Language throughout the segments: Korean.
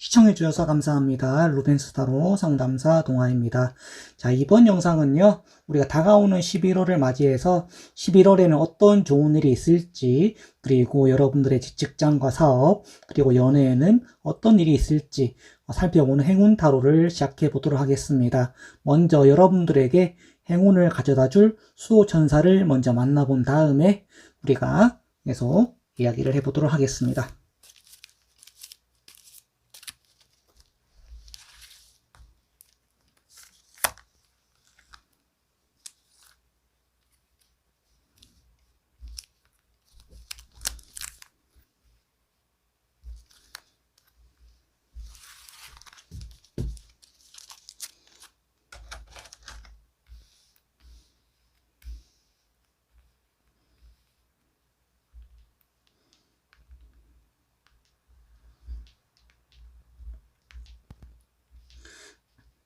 시청해주셔서 감사합니다. 루벤스타로 상담사 동아입니다. 자, 이번 영상은요, 우리가 다가오는 11월을 맞이해서 11월에는 어떤 좋은 일이 있을지, 그리고 여러분들의 직장과 사업, 그리고 연애에는 어떤 일이 있을지 살펴보는 행운 타로를 시작해 보도록 하겠습니다. 먼저 여러분들에게 행운을 가져다 줄 수호천사를 먼저 만나본 다음에 우리가 계속 이야기를 해보도록 하겠습니다.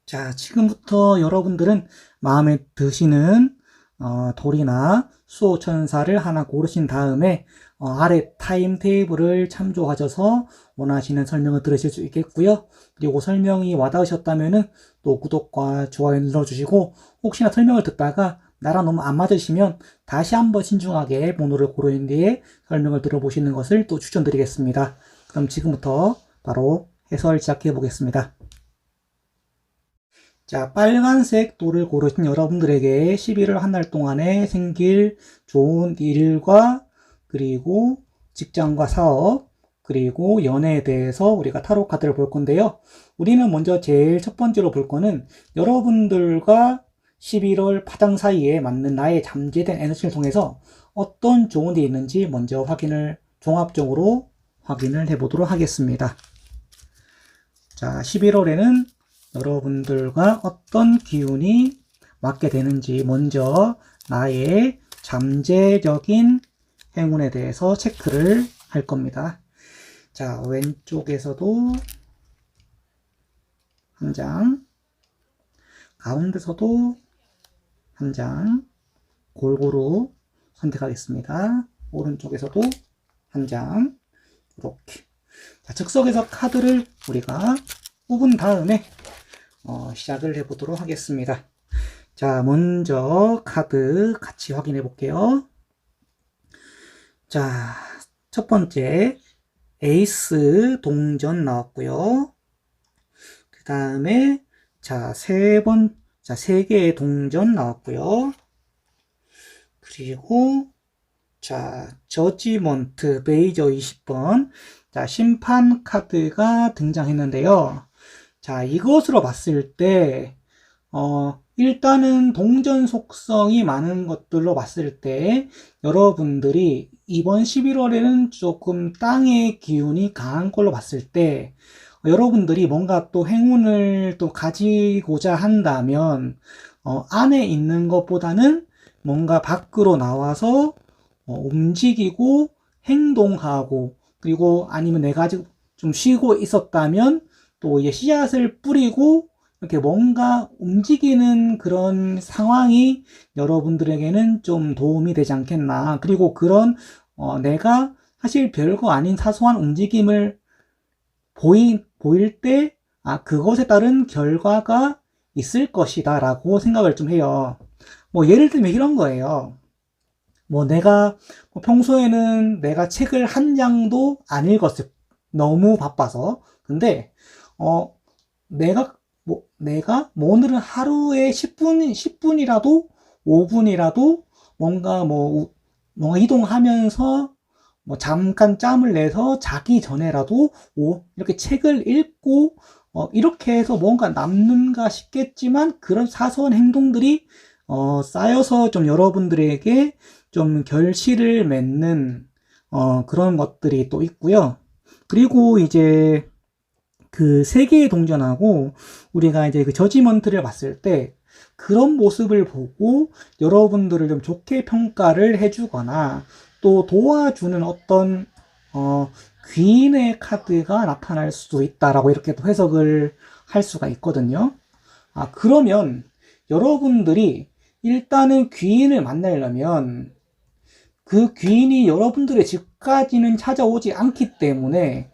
자, 지금부터 여러분들은 마음에 드시는 돌이나 수호천사를 하나 고르신 다음에 아래 타임테이블을 참조하셔서 원하시는 설명을 들으실 수 있겠고요. 그리고 설명이 와닿으셨다면 또 구독과 좋아요 눌러주시고, 혹시나 설명을 듣다가 나랑 너무 안 맞으시면 다시 한번 신중하게 번호를 고른 뒤에 설명을 들어보시는 것을 또 추천드리겠습니다. 그럼 지금부터 바로 해설 시작해 보겠습니다. 자, 빨간색 돌을 고르신 여러분들에게 11월 한 달 동안에 생길 좋은 일과, 그리고 직장과 사업, 그리고 연애에 대해서 우리가 타로 카드를 볼 건데요. 우리는 먼저 제일 첫 번째로 볼 거는 여러분들과 11월 파장 사이에 맞는 나의 잠재된 에너지를 통해서 어떤 좋은 일이 있는지 먼저 종합적으로 확인을 해보도록 하겠습니다. 자, 11월에는 여러분들과 어떤 기운이 맞게 되는지 먼저 나의 잠재적인 행운에 대해서 체크를 할 겁니다. 자, 왼쪽에서도 한 장, 가운데서도 한 장 골고루 선택하겠습니다. 오른쪽에서도 한 장, 이렇게. 자, 즉석에서 카드를 우리가 뽑은 다음에 시작을 해보도록 하겠습니다. 자, 먼저 카드 같이 확인해 볼게요. 자, 첫 번째 에이스 동전 나왔고요. 그 다음에 세 개의 동전 나왔고요. 그리고 저지먼트 메이저 20번 심판 카드가 등장했는데요. 자, 이것으로 봤을 때, 일단은 동전 속성이 많은 것들로 봤을 때, 여러분들이 이번 11월에는 조금 땅의 기운이 강한 걸로 봤을 때, 여러분들이 뭔가 또 행운을 또 가지고자 한다면, 안에 있는 것보다는 뭔가 밖으로 나와서, 움직이고, 행동하고, 그리고 아니면 내가 좀 쉬고 있었다면, 또 이제 씨앗을 뿌리고 이렇게 뭔가 움직이는 그런 상황이 여러분들에게는 좀 도움이 되지 않겠나. 그리고 그런 내가 사실 별거 아닌 사소한 움직임을 보일 때 그것에 따른 결과가 있을 것이다 라고 생각을 좀 해요. 뭐 예를 들면 이런 거예요. 내가 평소에는 내가 책을 한 장도 안 읽었어요. 너무 바빠서. 근데 내가 오늘은 하루에 10분이라도, 5분이라도 뭔가 이동하면서 잠깐 짬을 내서 자기 전에라도 이렇게 책을 읽고, 이렇게 해서 뭔가 남는가 싶겠지만, 그런 사소한 행동들이, 쌓여서 좀 여러분들에게 좀 결실을 맺는, 그런 것들이 또 있고요. 그리고 이제, 그 세 개의 동전하고 우리가 이제 그 저지먼트를 봤을 때 그런 모습을 보고 여러분들을 좀 좋게 평가를 해주거나 또 도와주는 어떤 귀인의 카드가 나타날 수도 있다라고 이렇게 또 해석을 할 수가 있거든요. 그러면 여러분들이 일단은 귀인을 만나려면 그 귀인이 여러분들의 집까지는 찾아오지 않기 때문에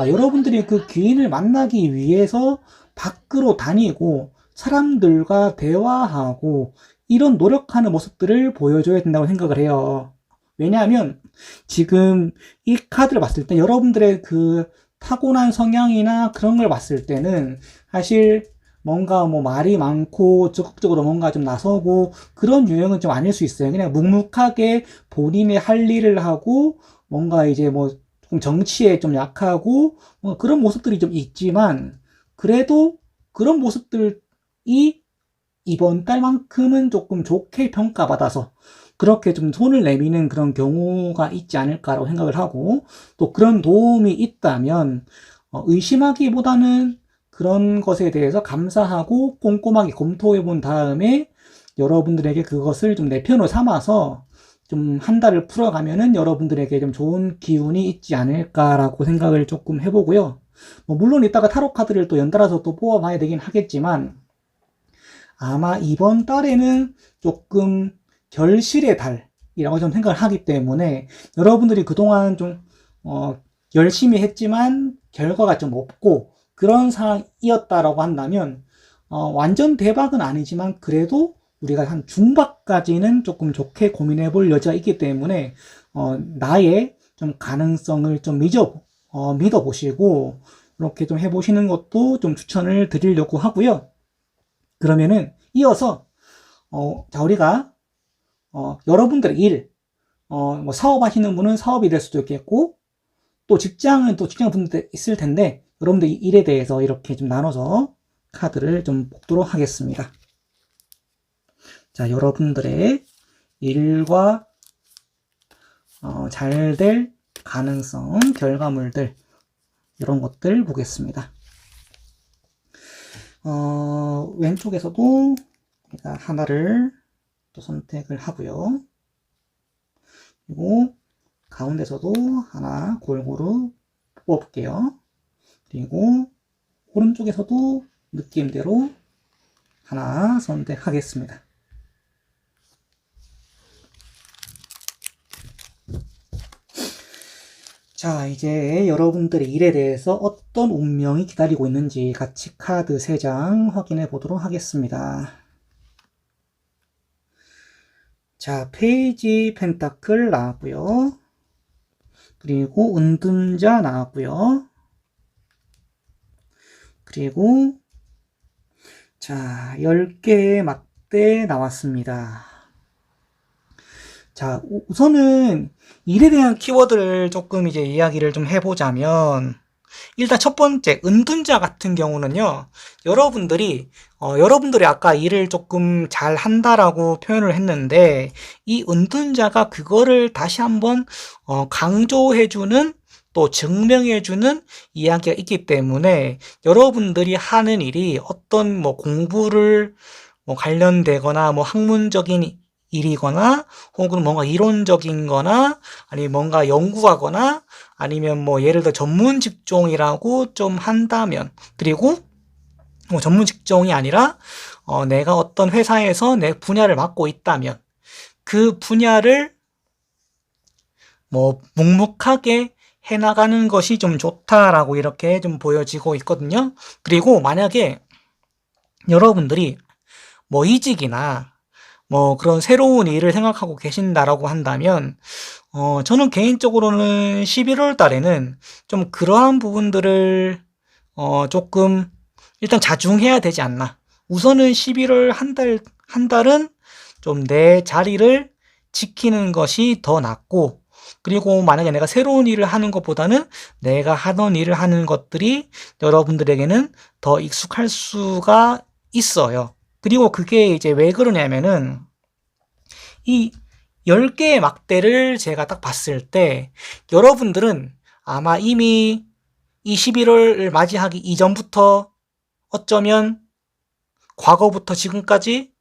여러분들이 그 귀인을 만나기 위해서 밖으로 다니고 사람들과 대화하고 이런 노력하는 모습들을 보여줘야 된다고 생각을 해요. 왜냐하면 지금 이 카드를 봤을 때 여러분들의 그 타고난 성향이나 그런 걸 봤을 때는 사실 뭔가 뭐 말이 많고 적극적으로 뭔가 좀 나서고 그런 유형은 좀 아닐 수 있어요. 그냥 묵묵하게 본인의 할 일을 하고 뭔가 이제 뭐 조금 정치에 좀 약하고 뭐 그런 모습들이 좀 있지만 그래도 그런 모습들이 이번 달만큼은 조금 좋게 평가받아서 그렇게 좀 손을 내미는 그런 경우가 있지 않을까라고 생각을 하고 또 그런 도움이 있다면 의심하기보다는 그런 것에 대해서 감사하고 꼼꼼하게 검토해 본 다음에 여러분들에게 그것을 좀 내 편으로 삼아서 좀 한 달을 풀어가면은 여러분들에게 좀 좋은 기운이 있지 않을까라고 생각을 조금 해보고요. 뭐 물론 이따가 타로 카드를 또 연달아서 또 뽑아봐야 되긴 하겠지만 아마 이번 달에는 조금 결실의 달이라고 좀 생각을 하기 때문에 여러분들이 그동안 좀 열심히 했지만 결과가 좀 없고 그런 상황이었다라고 한다면 완전 대박은 아니지만 그래도 우리가 한 중박까지는 조금 좋게 고민해 볼 여지가 있기 때문에 나의 좀 가능성을 좀 믿어보시고 이렇게 좀 해보시는 것도 좀 추천을 드리려고 하고요. 그러면은 이어서 자 우리가 여러분들의 일, 뭐 사업하시는 분은 사업이 될 수도 있겠고 또 직장은 또 직장분들 있을 텐데 여러분들 일에 대해서 이렇게 좀 나눠서 카드를 좀 뽑도록 하겠습니다. 자, 여러분들의 일과 잘 될 가능성, 결과물들 이런 것들 보겠습니다. 왼쪽에서도 우리가 하나를 또 선택을 하고요. 그리고 가운데서도 하나 골고루 뽑아볼게요. 그리고 오른쪽에서도 느낌대로 하나 선택하겠습니다. 자, 이제 여러분들의 일에 대해서 어떤 운명이 기다리고 있는지 같이 카드 3장 확인해 보도록 하겠습니다. 자, 페이지 펜타클 나왔고요. 그리고 은둔자 나왔고요. 그리고 자, 10개의 막대 나왔습니다. 자, 우선은 일에 대한 키워드를 조금 이제 이야기를 좀 해보자면 일단 첫 번째 은둔자 같은 경우는요, 여러분들이 아까 일을 조금 잘 한다라고 표현을 했는데 이 은둔자가 그거를 다시 한번 강조해주는 또 증명해주는 이야기가 있기 때문에 여러분들이 하는 일이 어떤 뭐 공부를 뭐 관련되거나 뭐 학문적인 일이거나 혹은 뭔가 이론적인 거나 아니면 뭔가 연구하거나 아니면 뭐 예를 들어 전문 직종이라고 좀 한다면 그리고 뭐 전문 직종이 아니라 내가 어떤 회사에서 내 분야를 맡고 있다면 그 분야를 뭐 묵묵하게 해나가는 것이 좀 좋다라고 이렇게 좀 보여지고 있거든요. 그리고 만약에 여러분들이 뭐 이직이나 뭐 그런 새로운 일을 생각하고 계신다라고 한다면 저는 개인적으로는 11월 달에는 좀 그러한 부분들을 조금 일단 자중해야 되지 않나. 우선은 11월 한 달은 좀 내 자리를 지키는 것이 더 낫고 그리고 만약에 내가 새로운 일을 하는 것보다는 내가 하던 일을 하는 것들이 여러분들에게는 더 익숙할 수가 있어요. 그리고 그게 이제 왜 그러냐면은 이 10개의 막대를 제가 딱 봤을 때 여러분들은 아마 이미 이 11월을 맞이하기 이전부터 어쩌면 과거부터 지금까지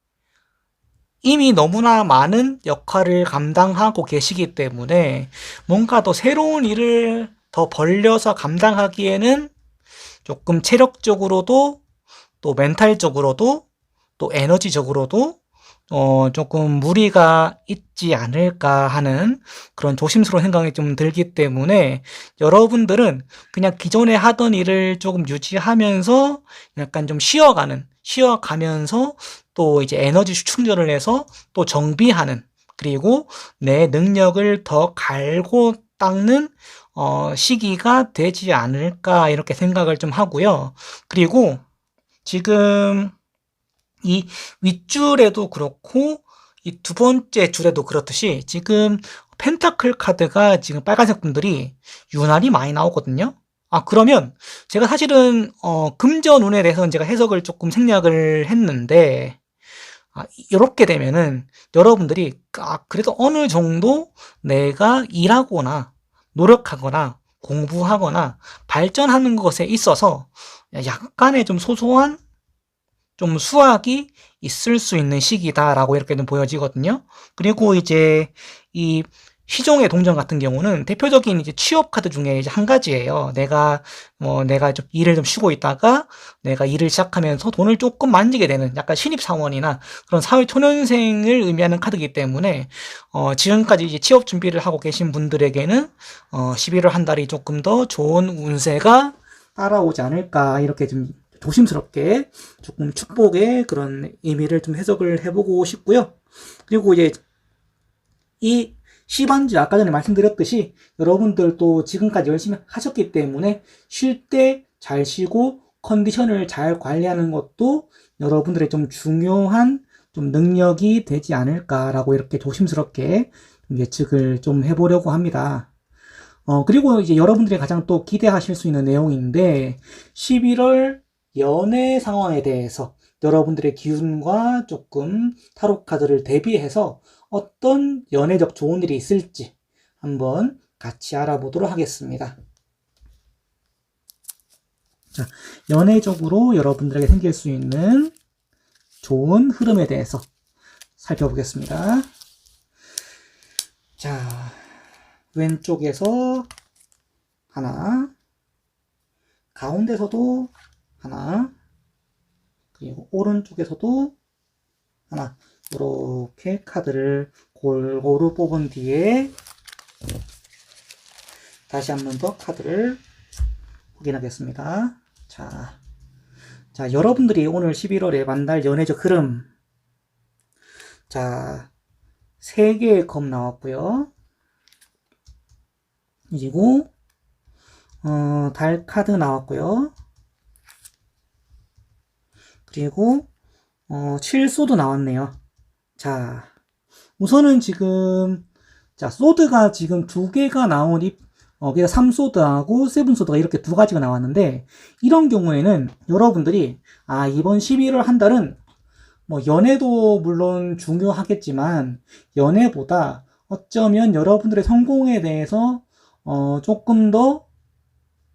이미 너무나 많은 역할을 감당하고 계시기 때문에 뭔가 더 새로운 일을 더 벌려서 감당하기에는 조금 체력적으로도 또 멘탈적으로도 또 에너지적으로도 조금 무리가 있지 않을까 하는 그런 조심스러운 생각이 좀 들기 때문에 여러분들은 그냥 기존에 하던 일을 조금 유지하면서 약간 좀 쉬어가면서 또 이제 에너지 충전을 해서 또 정비하는, 그리고 내 능력을 더 갈고 닦는 시기가 되지 않을까 이렇게 생각을 좀 하고요. 그리고 지금 이 윗줄에도 그렇고 이 두 번째 줄에도 그렇듯이 지금 펜타클 카드가 지금 빨간색 분들이 유난히 많이 나오거든요. 그러면 제가 사실은 금전운에 대해서는 제가 해석을 조금 생략을 했는데, 이렇게 되면은 여러분들이 그래도 어느 정도 내가 일하거나 노력하거나 공부하거나 발전하는 것에 있어서 약간의 좀 소소한 좀 수확이 있을 수 있는 시기다라고 이렇게 좀 보여지거든요. 그리고 이제 이 시종의 동전 같은 경우는 대표적인 이제 취업 카드 중에 이제 한 가지예요. 내가 좀 일을 좀 쉬고 있다가 내가 일을 시작하면서 돈을 조금 만지게 되는 약간 신입사원이나 그런 사회 초년생을 의미하는 카드이기 때문에 지금까지 이제 취업 준비를 하고 계신 분들에게는 11월 한 달이 조금 더 좋은 운세가 따라오지 않을까 이렇게 좀 조심스럽게 조금 축복의 그런 의미를 좀 해석을 해보고 싶고요. 그리고 이제 이 시반지 아까 전에 말씀드렸듯이 여러분들도 지금까지 열심히 하셨기 때문에 쉴 때 잘 쉬고 컨디션을 잘 관리하는 것도 여러분들의 좀 중요한 좀 능력이 되지 않을까라고 이렇게 조심스럽게 예측을 좀 해보려고 합니다. 그리고 이제 여러분들이 가장 또 기대하실 수 있는 내용인데 11월 연애 상황에 대해서 여러분들의 기운과 조금 타로 카드를 대비해서 어떤 연애적 좋은 일이 있을지 한번 같이 알아보도록 하겠습니다. 자, 연애적으로 여러분들에게 생길 수 있는 좋은 흐름에 대해서 살펴보겠습니다. 자, 왼쪽에서 하나, 가운데서도 하나, 그리고 오른쪽에서도 하나, 이렇게 카드를 골고루 뽑은 뒤에 다시 한 번 더 카드를 확인하겠습니다. 자, 여러분들이 오늘 11월에 만날 연애적 흐름. 자, 3개의 검 나왔고요. 그리고 달 카드 나왔고요. 그리고 칠소도 나왔네요. 자, 우선은 지금 소드가 지금 2개가 나오니 그러니까 3소드하고 세븐소드가 이렇게 2가지가 나왔는데, 이런 경우에는 여러분들이 이번 11월 한 달은 뭐 연애도 물론 중요하겠지만 연애보다 어쩌면 여러분들의 성공에 대해서 조금 더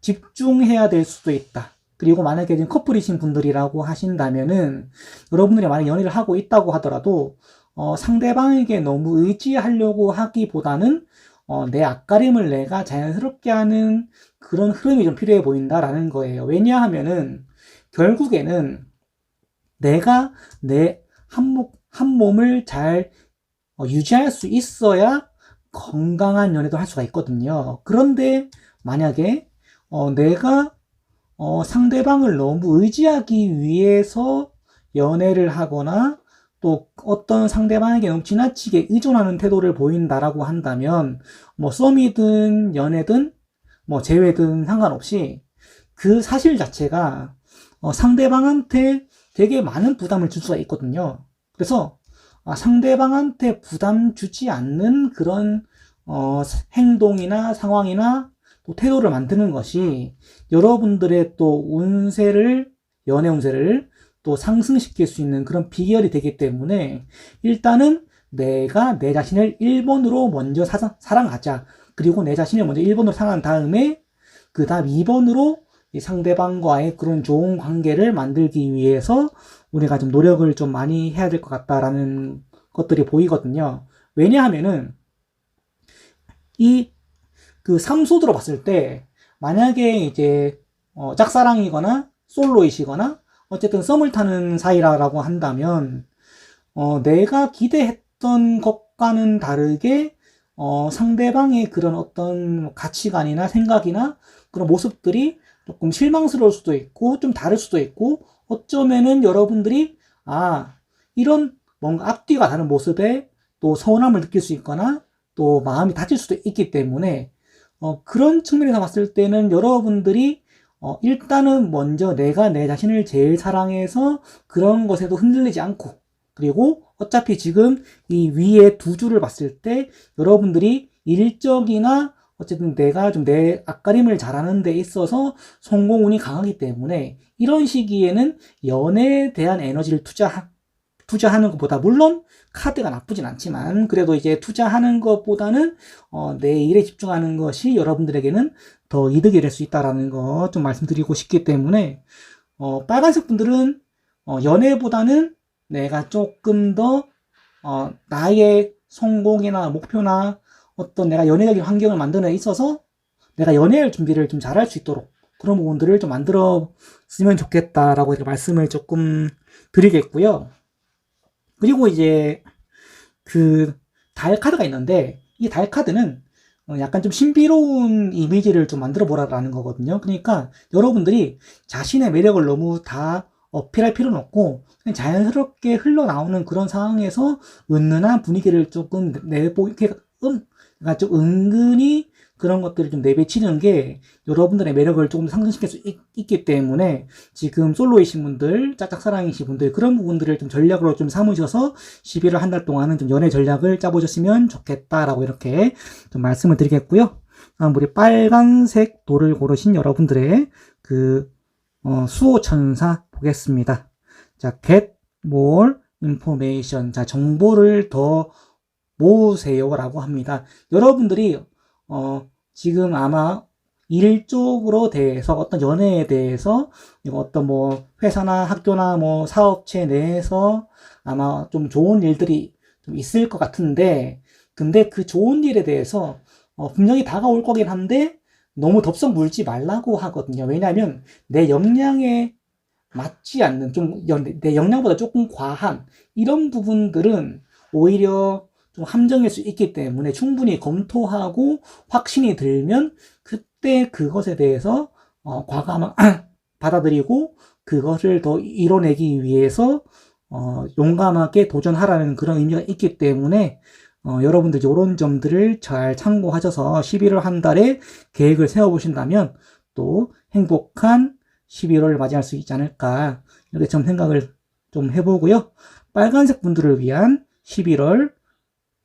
집중해야 될 수도 있다. 그리고 만약에 지금 커플이신 분들이라고 하신다면은 여러분들이 만약 연애를 하고 있다고 하더라도 상대방에게 너무 의지하려고 하기보다는 내 앞가림을 내가 자연스럽게 하는 그런 흐름이 좀 필요해 보인다라는 거예요. 왜냐하면은 결국에는 내가 내 한 몸을 잘 유지할 수 있어야 건강한 연애도 할 수가 있거든요. 그런데 만약에 내가 상대방을 너무 의지하기 위해서 연애를 하거나 또 어떤 상대방에게 너무 지나치게 의존하는 태도를 보인다라고 한다면 뭐 썸이든 연애든 뭐 재회든 상관없이 그 사실 자체가 상대방한테 되게 많은 부담을 줄 수가 있거든요. 그래서 상대방한테 부담 주지 않는 그런 행동이나 상황이나 또 태도를 만드는 것이 여러분들의 또 연애 운세를 또 상승시킬 수 있는 그런 비결이 되기 때문에 일단은 내가 내 자신을 1번으로 먼저 사랑하자. 그리고 내 자신을 먼저 1번으로 사랑한 다음에 그 다음 2번으로 상대방과의 그런 좋은 관계를 만들기 위해서 우리가 좀 노력을 좀 많이 해야 될 것 같다라는 것들이 보이거든요. 왜냐하면은 그 삼소들어 봤을 때 만약에 이제 짝사랑이거나 솔로이시거나 어쨌든 썸을 타는 사이라고 한다면 내가 기대했던 것과는 다르게 상대방의 그런 어떤 가치관이나 생각이나 그런 모습들이 조금 실망스러울 수도 있고 좀 다를 수도 있고 어쩌면은 여러분들이 이런 뭔가 앞뒤가 다른 모습에 또 서운함을 느낄 수 있거나 또 마음이 다칠 수도 있기 때문에 그런 측면에서 봤을 때는 여러분들이 일단은 먼저 내가 내 자신을 제일 사랑해서 그런 것에도 흔들리지 않고 그리고 어차피 지금 이 위에 두 줄을 봤을 때 여러분들이 일적이나 어쨌든 내가 좀 내 앞가림을 잘하는 데 있어서 성공운이 강하기 때문에 이런 시기에는 연애에 대한 에너지를 투자하는 것보다 물론 카드가 나쁘진 않지만 그래도 이제 투자하는 것보다는 내 일에 집중하는 것이 여러분들에게는 더 이득이 될 수 있다라는 거 좀 말씀드리고 싶기 때문에 빨간색 분들은 연애보다는 내가 조금 더 나의 성공이나 목표나 어떤 내가 연애적인 환경을 만드는 데 있어서 내가 연애할 준비를 좀 잘할 수 있도록 그런 부분들을 좀 만들었으면 좋겠다라고 이렇게 말씀을 조금 드리겠고요. 그리고 이제 그 달 카드가 있는데 이 달 카드는 약간 좀 신비로운 이미지를 좀 만들어 보라라는 거거든요. 그러니까 여러분들이 자신의 매력을 너무 다 어필할 필요는 없고 그냥 자연스럽게 흘러나오는 그런 상황에서 은은한 분위기를 조금 내보이게 그러니까 좀 은근히 그런 것들을 좀 내비치는 게 여러분들의 매력을 조금 상승시킬 수 있기 때문에 지금 솔로이신 분들, 짝짝사랑이신 분들 그런 부분들을 좀 전략으로 좀 삼으셔서 11월 한 달 동안은 좀 연애 전략을 짜보셨으면 좋겠다라고 이렇게 좀 말씀을 드리겠고요. 다음 우리 빨간색 돌을 고르신 여러분들의 그 수호천사 보겠습니다. 자, get more information. 자, 정보를 더 모으세요라고 합니다. 여러분들이 지금 아마 일 쪽으로 대해서 어떤 연애에 대해서 어떤 뭐 회사나 학교나 뭐 사업체 내에서 아마 좀 좋은 일들이 좀 있을 것 같은데 근데 그 좋은 일에 대해서 분명히 다가올 거긴 한데 너무 덥석 물지 말라고 하거든요. 왜냐하면 내 역량에 맞지 않는 좀 내 역량보다 조금 과한 이런 부분들은 오히려 좀 함정일 수 있기 때문에 충분히 검토하고 확신이 들면 그때 그것에 대해서 과감하게 받아들이고 그것을 더 이뤄내기 위해서 용감하게 도전하라는 그런 의미가 있기 때문에 여러분들 이런 점들을 잘 참고하셔서 11월 한 달에 계획을 세워보신다면 또 행복한 11월을 맞이할 수 있지 않을까 이렇게 좀 생각을 좀 해보고요. 빨간색 분들을 위한 11월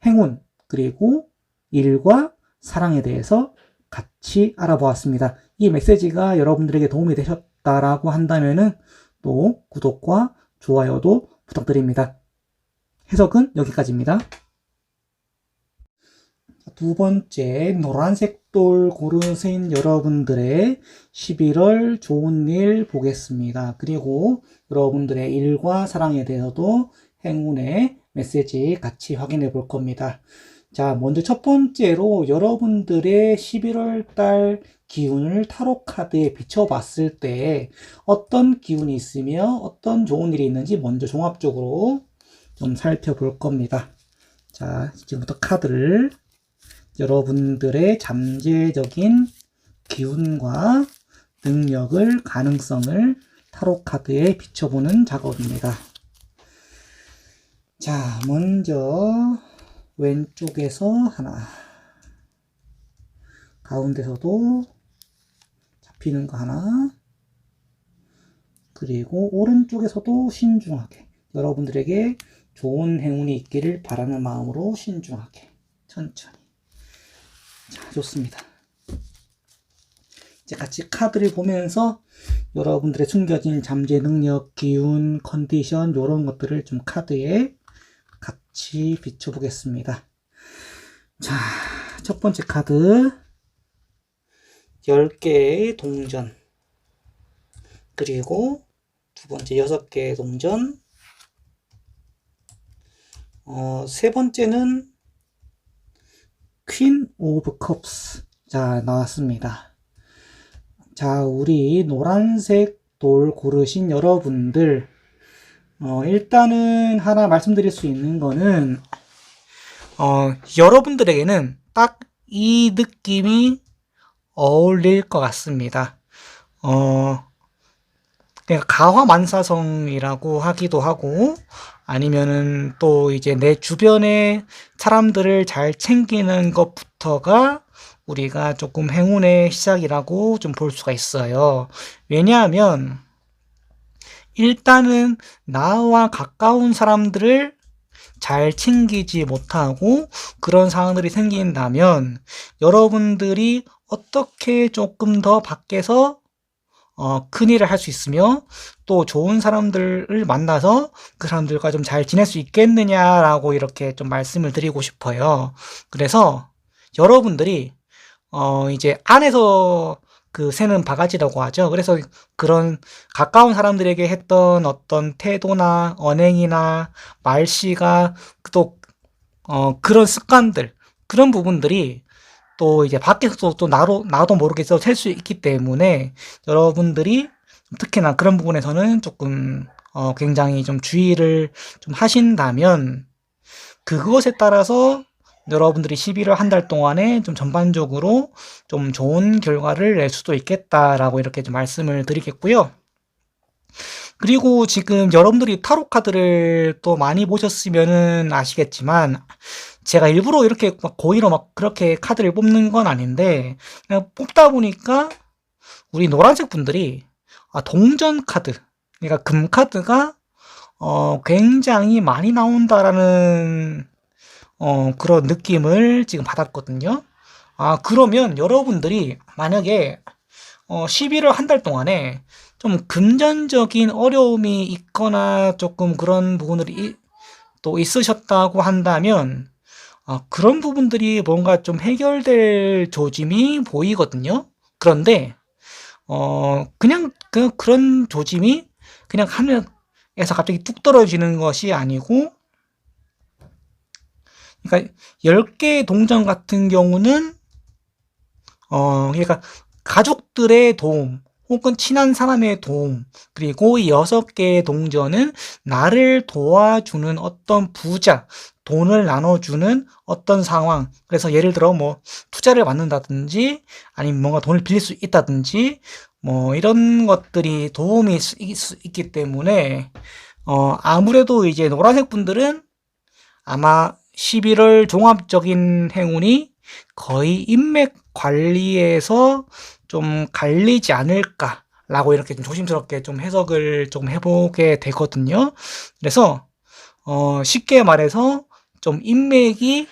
행운 그리고 일과 사랑에 대해서 같이 알아보았습니다. 이 메시지가 여러분들에게 도움이 되셨다라고 한다면은 또 구독과 좋아요도 부탁드립니다. 해석은 여기까지입니다. 두 번째 노란색 돌 고르신 여러분들의 11월 좋은 일 보겠습니다. 그리고 여러분들의 일과 사랑에 대해서도 행운의 메시지 같이 확인해 볼 겁니다. 자, 먼저 첫 번째로 여러분들의 11월 달 기운을 타로 카드에 비춰봤을 때 어떤 기운이 있으며 어떤 좋은 일이 있는지 먼저 종합적으로 좀 살펴볼 겁니다. 자, 지금부터 카드를 여러분들의 잠재적인 기운과 능력을, 가능성을 타로 카드에 비춰보는 작업입니다. 자, 먼저 왼쪽에서 하나, 가운데서도 잡히는 거 하나, 그리고 오른쪽에서도 신중하게 여러분들에게 좋은 행운이 있기를 바라는 마음으로 신중하게 천천히. 자, 좋습니다. 이제 같이 카드를 보면서 여러분들의 숨겨진 잠재 능력, 기운, 컨디션 이런 것들을 좀 카드에 같이 비춰보겠습니다. 자, 첫 번째 카드 10개의 동전 그리고 두 번째 6개의 동전 세 번째는 퀸 오브 컵스. 자, 나왔습니다. 자, 우리 노란색 돌 고르신 여러분들 일단은 하나 말씀드릴 수 있는 거는, 여러분들에게는 딱 이 느낌이 어울릴 것 같습니다. 그러니까 가화만사성이라고 하기도 하고, 아니면은 또 이제 내 주변의 사람들을 잘 챙기는 것부터가 우리가 조금 행운의 시작이라고 좀 볼 수가 있어요. 왜냐하면 일단은 나와 가까운 사람들을 잘 챙기지 못하고 그런 상황들이 생긴다면 여러분들이 어떻게 조금 더 밖에서 큰일을 할 수 있으며 또 좋은 사람들을 만나서 그 사람들과 좀 잘 지낼 수 있겠느냐라고 이렇게 좀 말씀을 드리고 싶어요. 그래서 여러분들이 이제 안에서 그 새는 바가지라고 하죠. 그래서 그런 가까운 사람들에게 했던 어떤 태도나 언행이나 말씨가 또 그런 습관들, 그런 부분들이 또 이제 밖에서 또 나도 모르게 셀 수 있기 때문에 여러분들이 특히나 그런 부분에서는 조금 굉장히 좀 주의를 좀 하신다면 그것에 따라서 여러분들이 11월 한 달 동안에 좀 전반적으로 좀 좋은 결과를 낼 수도 있겠다라고 이렇게 좀 말씀을 드리겠고요. 그리고 지금 여러분들이 타로 카드를 또 많이 보셨으면은 아시겠지만 제가 일부러 이렇게 막 고의로 막 그렇게 카드를 뽑는 건 아닌데 그냥 뽑다 보니까 우리 노란색 분들이 동전 카드, 그러니까 금 카드가 굉장히 많이 나온다라는 그런 느낌을 지금 받았거든요. 그러면 여러분들이 만약에 11월 한 달 동안에 좀 금전적인 어려움이 있거나 조금 그런 부분들이 또 있으셨다고 한다면 그런 부분들이 뭔가 좀 해결될 조짐이 보이거든요. 그런데 그냥 그런 조짐이 그냥 하늘에서 갑자기 뚝 떨어지는 것이 아니고, 그러니까 10개의 동전 같은 경우는 그러니까 가족들의 도움 혹은 친한 사람의 도움, 그리고 이 6개의 동전은 나를 도와주는 어떤 부자, 돈을 나눠주는 어떤 상황. 그래서 예를 들어 뭐 투자를 받는다든지 아니면 뭔가 돈을 빌릴 수 있다든지 뭐 이런 것들이 도움이 있기 때문에 아무래도 이제 노란색 분들은 아마 11월 종합적인 행운이 거의 인맥 관리에서 좀 갈리지 않을까라고 이렇게 좀 조심스럽게 좀 해석을 좀 해보게 되거든요. 그래서 쉽게 말해서 좀 인맥이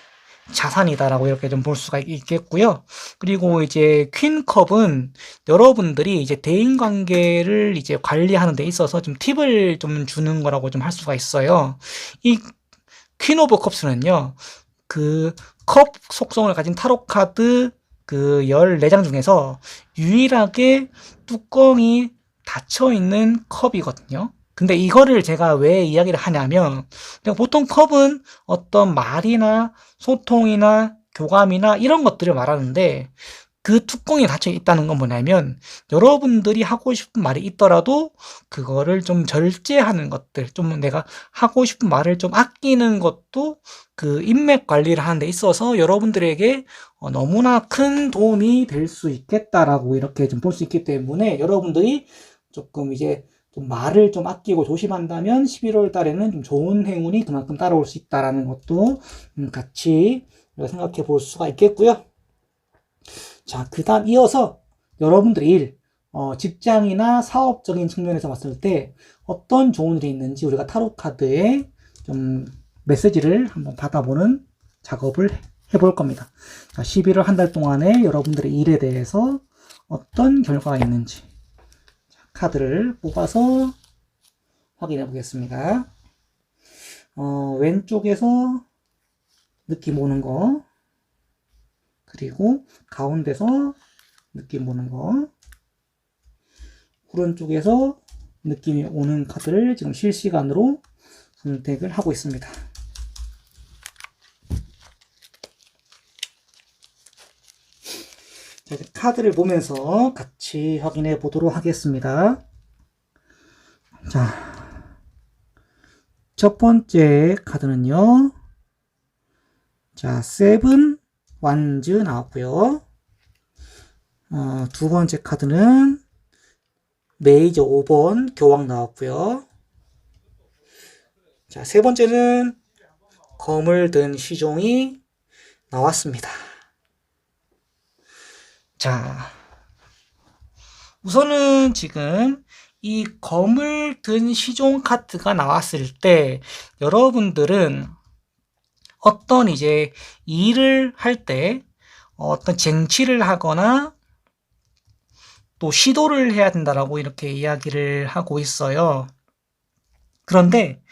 자산이다라고 이렇게 좀 볼 수가 있겠고요. 그리고 이제 퀸컵은 여러분들이 이제 대인 관계를 이제 관리하는 데 있어서 좀 팁을 좀 주는 거라고 좀 할 수가 있어요. 이 퀸 오브 컵스는요, 그 컵 속성을 가진 타로 카드 그 14장 중에서 유일하게 뚜껑이 닫혀 있는 컵이거든요. 근데 이거를 제가 왜 이야기를 하냐면, 보통 컵은 어떤 말이나 소통이나 교감이나 이런 것들을 말하는데, 그 뚜껑이 닫혀 있다는 건 뭐냐면 여러분들이 하고 싶은 말이 있더라도 그거를 좀 절제하는 것들, 좀 내가 하고 싶은 말을 좀 아끼는 것도 그 인맥 관리를 하는 데 있어서 여러분들에게 너무나 큰 도움이 될 수 있겠다라고 이렇게 좀 볼 수 있기 때문에 여러분들이 조금 이제 좀 말을 좀 아끼고 조심한다면 11월 달에는 좀 좋은 행운이 그만큼 따라올 수 있다라는 것도 같이 생각해 볼 수가 있겠고요. 자, 그 다음 이어서 여러분들의 일, 직장이나 사업적인 측면에서 봤을 때 어떤 좋은 일이 있는지 우리가 타로 카드에 좀 메시지를 한번 받아보는 작업을 해볼 겁니다. 자, 11월 한 달 동안에 여러분들의 일에 대해서 어떤 결과가 있는지 카드를 뽑아서 확인해 보겠습니다. 왼쪽에서 느낌 오는 거, 그리고 가운데서 느낌 오는 거, 오른쪽에서 느낌이 오는 카드를 지금 실시간으로 선택을 하고 있습니다. 자, 카드를 보면서 같이 확인해 보도록 하겠습니다. 자, 첫 번째 카드는요. 자, 세븐 완즈 나왔고요. 두 번째 카드는 메이저 5번 교황 나왔고요. 자, 세 번째는 검을 든 시종이 나왔습니다. 자, 우선은 지금 이 검을 든 시종 카드가 나왔을 때 여러분들은 어떤 이제 일을 할 때 어떤 쟁취를 하거나 또 시도를 해야 된다라고 이렇게 이야기를 하고 있어요. 그런데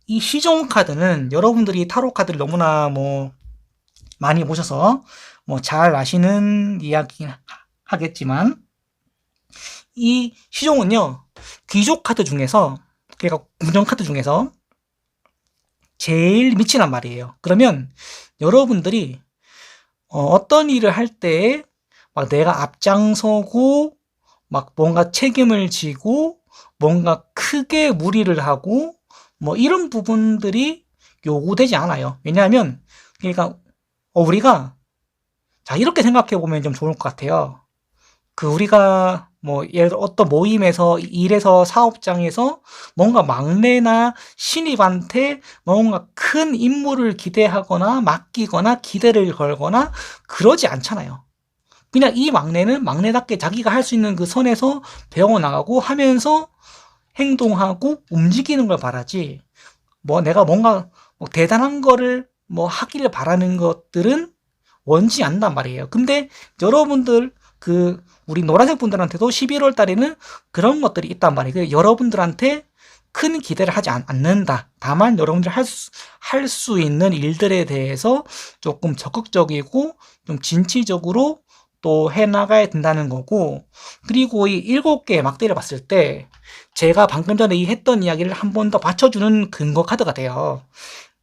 이 시종 카드는 여러분들이 타로 카드를 너무나 많이 보셔서 잘 아시는 이야기 하겠지만 이 시종은요, 귀족 카드 중에서, 그러니까 궁정 카드 중에서 제일 미치란 말이에요. 그러면 여러분들이 어떤 일을 할 때 막 내가 앞장서고 막 뭔가 책임을 지고 뭔가 크게 무리를 하고 이런 부분들이 요구되지 않아요. 왜냐하면 그러니까 우리가 자 이렇게 생각해 보면 좀 좋을 것 같아요. 우리가 예를 들어 어떤 모임에서 일에서 사업장에서 뭔가 막내나 신입한테 뭔가 큰 임무를 기대하거나 맡기거나 기대를 걸거나 그러지 않잖아요. 그냥 이 막내는 막내답게 자기가 할 수 있는 그 선에서 배워나가고 하면서 행동하고 움직이는 걸 바라지, 내가 뭔가 대단한 거를 하기를 바라는 것들은 원치 않단 말이에요. 근데 여러분들, 우리 노란색 분들한테도 11월 달에는 그런 것들이 있단 말이에요. 여러분들한테 큰 기대를 하지 않는다. 다만 여러분들 할 수 있는 일들에 대해서 조금 적극적이고 좀 진취적으로 또 해나가야 된다는 거고, 그리고 이 7개의 막대를 봤을 때 제가 방금 전에 했던 이야기를 한 번 더 받쳐주는 근거 카드가 돼요.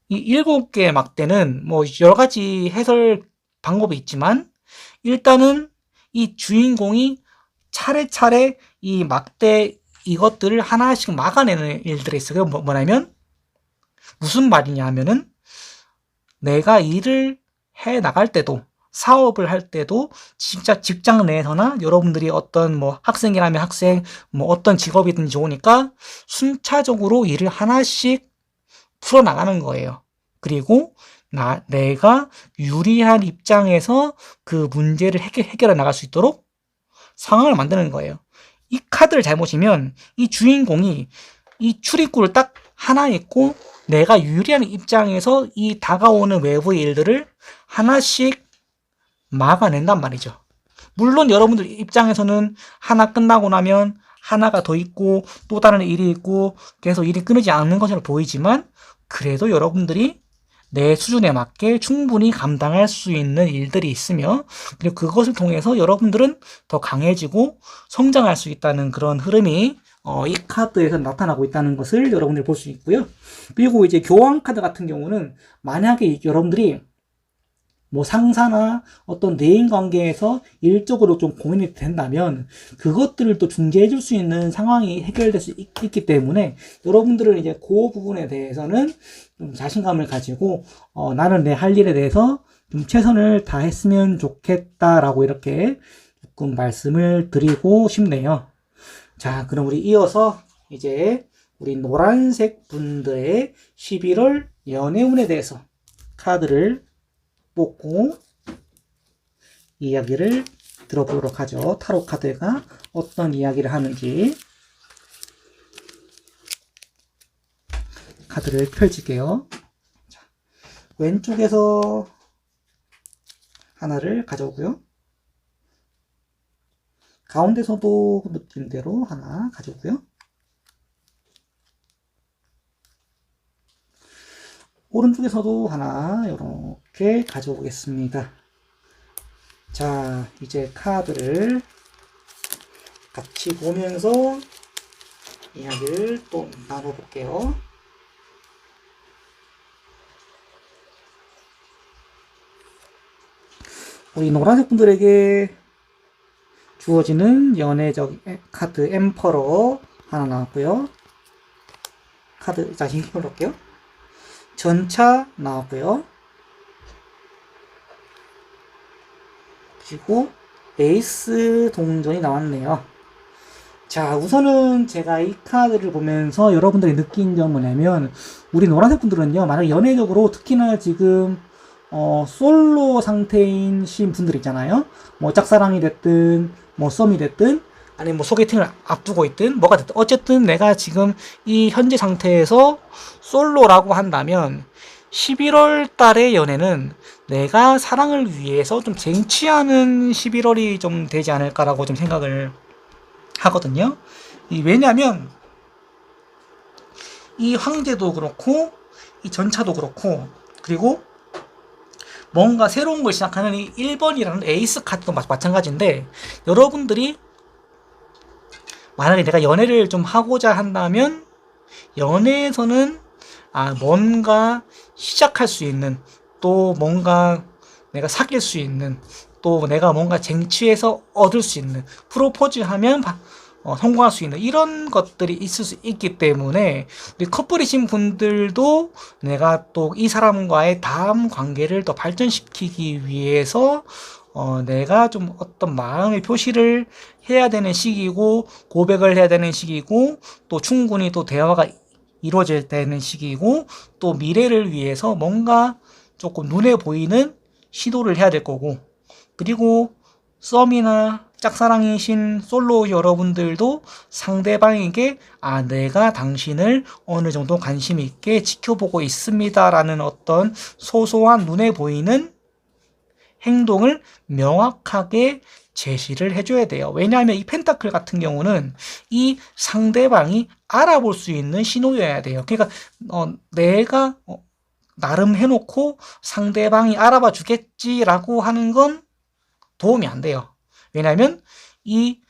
이 7개의 막대는 여러 가지 해설 방법이 있지만 일단은 이 주인공이 차례차례 이 막대 이것들을 하나씩 막아내는 일들이 있어요. 뭐냐면 무슨 말이냐 하면은 내가 일을 해 나갈 때도 사업을 할 때도 진짜 직장 내에서나 여러분들이 어떤 학생이라면 학생 어떤 직업이든지 좋으니까 순차적으로 일을 하나씩 풀어나가는 거예요. 그리고 내가 유리한 입장에서 그 문제를 해결해 나갈 수 있도록 상황을 만드는 거예요. 이 카드를 잘 보시면 이 주인공이 이 출입구를 딱 하나 있고 내가 유리한 입장에서 이 다가오는 외부의 일들을 하나씩 막아낸단 말이죠. 물론 여러분들 입장에서는 하나 끝나고 나면 하나가 더 있고 또 다른 일이 있고 계속 일이 끊이지 않는 것처럼 보이지만 그래도 여러분들이 내 수준에 맞게 충분히 감당할 수 있는 일들이 있으며 그리고 그것을 통해서 여러분들은 더 강해지고 성장할 수 있다는 그런 흐름이 이 카드에서 나타나고 있다는 것을 여러분들이 볼 수 있고요. 그리고 이제 교황 카드 같은 경우는 만약에 여러분들이 상사나 어떤 대인 관계에서 일적으로 좀 고민이 된다면 그것들을 또 중재해 줄 수 있는 상황이 해결될 수 있기 때문에 여러분들은 이제 그 부분에 대해서는 좀 자신감을 가지고 나는 내 할 일에 대해서 좀 최선을 다했으면 좋겠다라고 이렇게 조금 말씀을 드리고 싶네요. 자, 그럼 우리 이어서 이제 우리 노란색 분들의 11월 연애운에 대해서 카드를 뽑고 이야기를 들어보도록 하죠. 타로 카드가 어떤 이야기를 하는지 카드를 펼칠게요. 자, 왼쪽에서 하나를 가져오고요. 가운데서도 느낌대로 하나 가져오고요. 오른쪽에서도 하나 이렇게 가져오겠습니다. 자, 이제 카드를 같이 보면서 이야기를 또 나눠볼게요. 우리 노란색 분들에게 주어지는 연애적 카드 엠퍼러 하나 나왔고요. 카드, 자, 힘을 볼게요. 전차 나왔고요. 그리고 에이스 동전이 나왔네요. 자, 우선은 제가 이 카드를 보면서 여러분들이 느낀 점은 뭐냐면, 우리 노란색 분들은요, 만약 연애적으로 특히나 지금 솔로 상태인 신 분들 있잖아요. 뭐 짝사랑이 됐든 뭐 썸이 됐든 아니면 뭐 소개팅을 앞두고 있든 뭐가 됐든 어쨌든 내가 지금 이 현재 상태에서 솔로라고 한다면 11월 달의 연애는 내가 사랑을 위해서 좀 쟁취하는 11월이 좀 되지 않을까라고 좀 생각을 하거든요. 왜냐하면 이 황제도 그렇고 이 전차도 그렇고 그리고 뭔가 새로운 걸 시작하는 이 1번이라는 에이스 카드도 마찬가지인데, 여러분들이 만약에 내가 연애를 좀 하고자 한다면 연애에서는 뭔가 시작할 수 있는, 또 뭔가 내가 사귈 수 있는, 또 내가 뭔가 쟁취해서 얻을 수 있는, 프로포즈하면 성공할 수 있는 이런 것들이 있을 수 있기 때문에 우리 커플이신 분들도 내가 또 이 사람과의 다음 관계를 더 발전시키기 위해서 내가 좀 어떤 마음의 표시를 해야 되는 시기고, 고백을 해야 되는 시기고, 또 충분히 또 대화가 이루어져야 되는 시기고, 또 미래를 위해서 뭔가 조금 눈에 보이는 시도를 해야 될 거고, 그리고 썸이나 짝사랑이신 솔로 여러분들도 상대방에게 내가 당신을 어느 정도 관심 있게 지켜보고 있습니다 라는 어떤 소소한 눈에 보이는 행동을 명확하게 제시를 해줘야 돼요. 왜냐하면 이 펜타클 같은 경우는 이 상대방이 알아볼 수 있는 신호여야 돼요. 그러니까 내가 나름 해놓고 상대방이 알아봐 주겠지라고 하는 건 도움이 안 돼요. 왜냐하면 이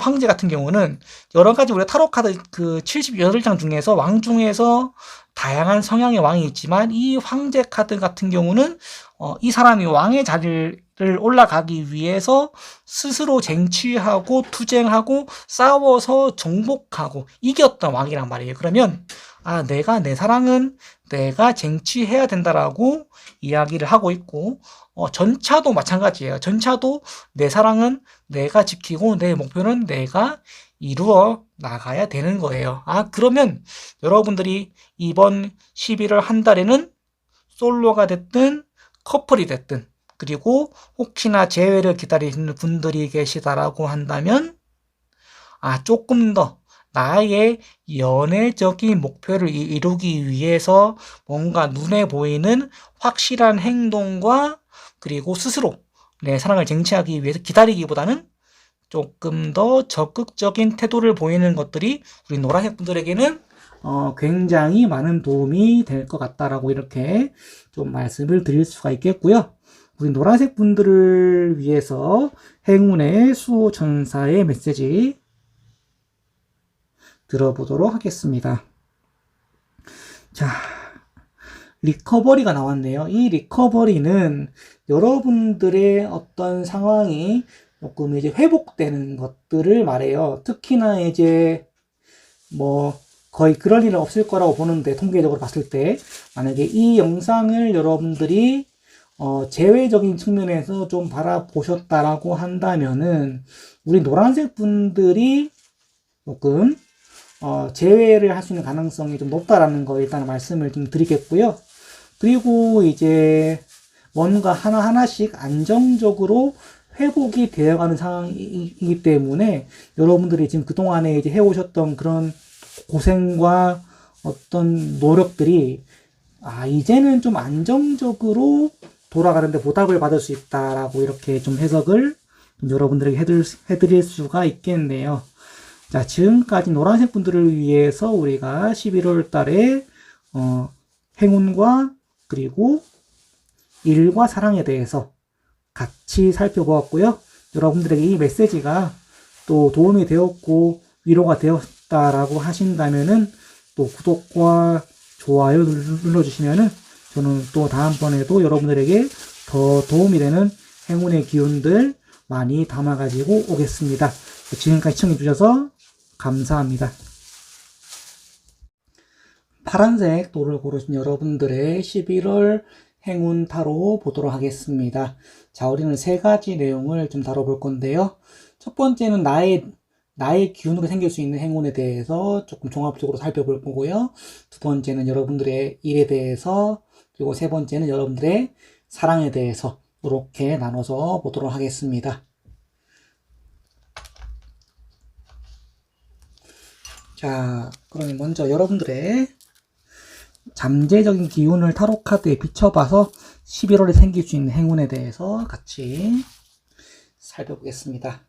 황제 같은 경우는 여러 가지 우리가 타로 카드 그 78장 중에서 왕 중에서 다양한 성향의 왕이 있지만, 이 황제 카드 같은 경우는 이 사람이 왕의 자리를 올라가기 위해서 스스로 쟁취하고 투쟁하고 싸워서 정복하고 이겼던 왕이란 말이에요. 그러면 내가 내 사랑은 내가 쟁취해야 된다라고 이야기를 하고 있고, 전차도 마찬가지예요. 전차도 내 사랑은 내가 지키고 내 목표는 내가 이루어 나가야 되는 거예요. 그러면 여러분들이 이번 11월 한 달에는 솔로가 됐든 커플이 됐든, 그리고 혹시나 재회를 기다리시는 분들이 계시다라고 한다면 조금 더 나의 연애적인 목표를 이루기 위해서 뭔가 눈에 보이는 확실한 행동과, 그리고 스스로 내 사랑을 쟁취하기 위해서 기다리기보다는 조금 더 적극적인 태도를 보이는 것들이 우리 노란색 분들에게는 굉장히 많은 도움이 될 것 같다라고 이렇게 좀 말씀을 드릴 수가 있겠고요. 우리 노란색 분들을 위해서 행운의 수호천사의 메시지 들어보도록 하겠습니다. 자, 리커버리가 나왔네요. 이 리커버리는 여러분들의 어떤 상황이 조금 이제 회복되는 것들을 말해요. 특히나 이제 뭐 거의 그럴 일은 없을 거라고 보는데, 통계적으로 봤을 때 만약에 이 영상을 여러분들이 재회적인 측면에서 좀 바라보셨다라고 한다면은 우리 노란색 분들이 조금 재회를 할 수 있는 가능성이 좀 높다라는 거 일단 말씀을 좀 드리겠고요. 그리고 이제 뭔가 하나하나씩 안정적으로 회복이 되어가는 상황이기 때문에 여러분들이 지금 그동안에 이제 해오셨던 그런 고생과 어떤 노력들이 이제는 좀 안정적으로 돌아가는데 보답을 받을 수 있다라고 이렇게 좀 해석을 여러분들에게 해드릴 수가 있겠네요. 자, 지금까지 노란색 분들을 위해서 우리가 11월 달에 행운과 그리고 일과 사랑에 대해서 같이 살펴보았고요. 여러분들에게 이 메시지가 또 도움이 되었고 위로가 되었다라고 하신다면은 또 구독과 좋아요 눌러주시면은 저는 또 다음번에도 여러분들에게 더 도움이 되는 행운의 기운들 많이 담아가지고 오겠습니다. 지금까지 시청해주셔서 감사합니다. 파란색 돌을 고르신 여러분들의 11월 행운 타로 보도록 하겠습니다. 자, 우리는 세 가지 내용을 좀 다뤄볼 건데요. 첫 번째는 나의 기운으로 생길 수 있는 행운에 대해서 조금 종합적으로 살펴볼 거고요. 두 번째는 여러분들의 일에 대해서, 그리고 세 번째는 여러분들의 사랑에 대해서 이렇게 나눠서 보도록 하겠습니다. 자, 그러면 먼저 여러분들의 잠재적인 기운을 타로 카드에 비춰봐서 11월에 생길 수 있는 행운에 대해서 같이 살펴보겠습니다.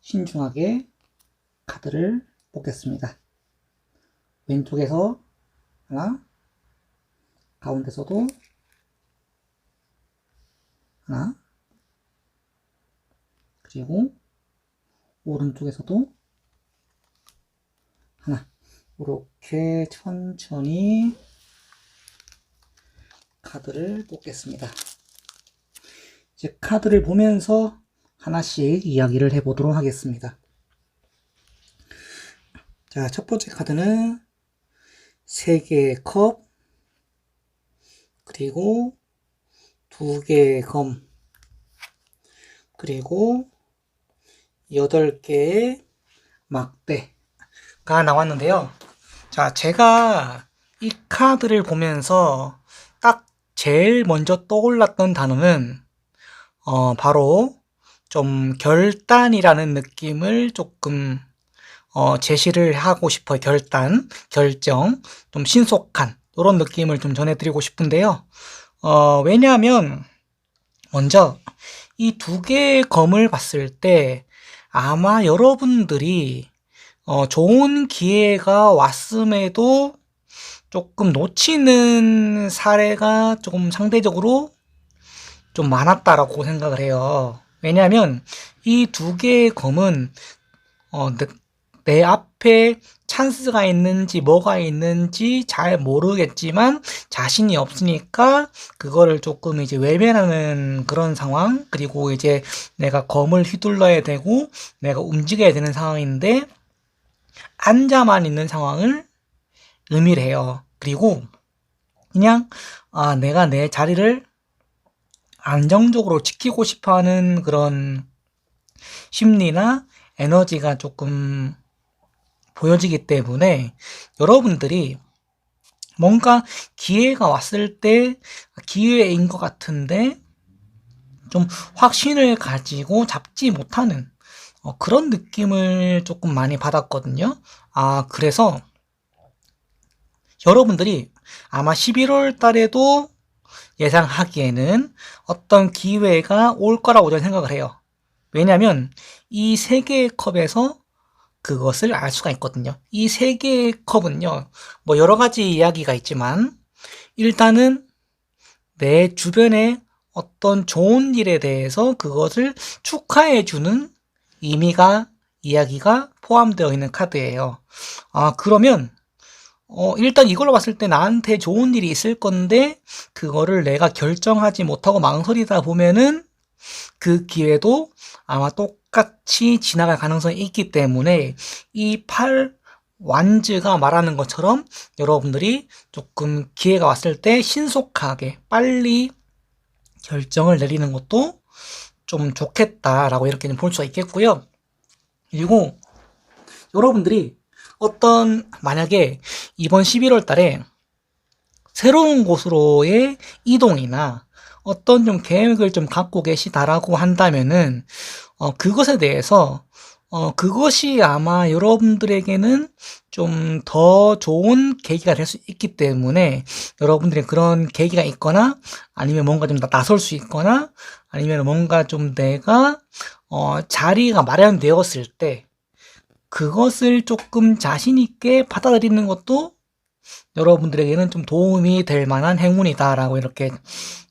신중하게 카드를 뽑겠습니다. 왼쪽에서 하나, 가운데서도 하나, 그리고 오른쪽에서도 하나. 이렇게 천천히 카드를 뽑겠습니다. 이제 카드를 보면서 하나씩 이야기를 해보도록 하겠습니다. 자, 첫 번째 카드는 3개의 컵, 그리고 2개의 검, 그리고 8개의 막대가 나왔는데요. 자, 제가 이 카드를 보면서 딱 제일 먼저 떠올랐던 단어는 바로 좀 결단이라는 느낌을 조금 제시를 하고 싶어요. 결단, 결정, 좀 신속한 이런 느낌을 좀 전해드리고 싶은데요. 왜냐하면 먼저 이 2개의 검을 봤을 때 아마 여러분들이 좋은 기회가 왔음에도 조금 놓치는 사례가 조금 상대적으로 좀 많았다라고 생각을 해요. 왜냐하면 이 2개의 검은 내 앞에 찬스가 있는지 뭐가 있는지 잘 모르겠지만 자신이 없으니까 그거를 조금 이제 외면하는 그런 상황, 그리고 이제 내가 검을 휘둘러야 되고 내가 움직여야 되는 상황인데 앉아만 있는 상황을 의미를 해요. 그리고 그냥 내가 내 자리를 안정적으로 지키고 싶어하는 그런 심리나 에너지가 조금 보여지기 때문에 여러분들이 뭔가 기회가 왔을 때 기회인 것 같은데 좀 확신을 가지고 잡지 못하는 그런 느낌을 조금 많이 받았거든요. 그래서 여러분들이 아마 11월 달에도 예상하기에는 어떤 기회가 올 거라고 저는 생각을 해요. 왜냐하면 이 3개의 컵에서 그것을 알 수가 있거든요. 이 3개의 컵은요, 뭐 여러 가지 이야기가 있지만 일단은 내 주변에 어떤 좋은 일에 대해서 그것을 축하해주는 이야기가 포함되어 있는 카드예요. 그러면 일단 이걸로 봤을 때 나한테 좋은 일이 있을 건데 그거를 내가 결정하지 못하고 망설이다 보면은 그 기회도 아마 똑같이 지나갈 가능성이 있기 때문에 이 8완즈가 말하는 것처럼 여러분들이 조금 기회가 왔을 때 신속하게 빨리 결정을 내리는 것도 좀 좋겠다라고 이렇게 볼 수가 있겠고요. 그리고 여러분들이 만약에 이번 11월 달에 새로운 곳으로의 이동이나 어떤 좀 계획을 좀 갖고 계시다라고 한다면은, 그것에 대해서, 그것이 아마 여러분들에게는 좀 더 좋은 계기가 될 수 있기 때문에 여러분들이 그런 계기가 있거나 아니면 뭔가 좀 나설 수 있거나 아니면 뭔가 좀 내가, 자리가 마련되었을 때 그것을 조금 자신있게 받아들이는 것도 여러분들에게는 좀 도움이 될 만한 행운이다라고 이렇게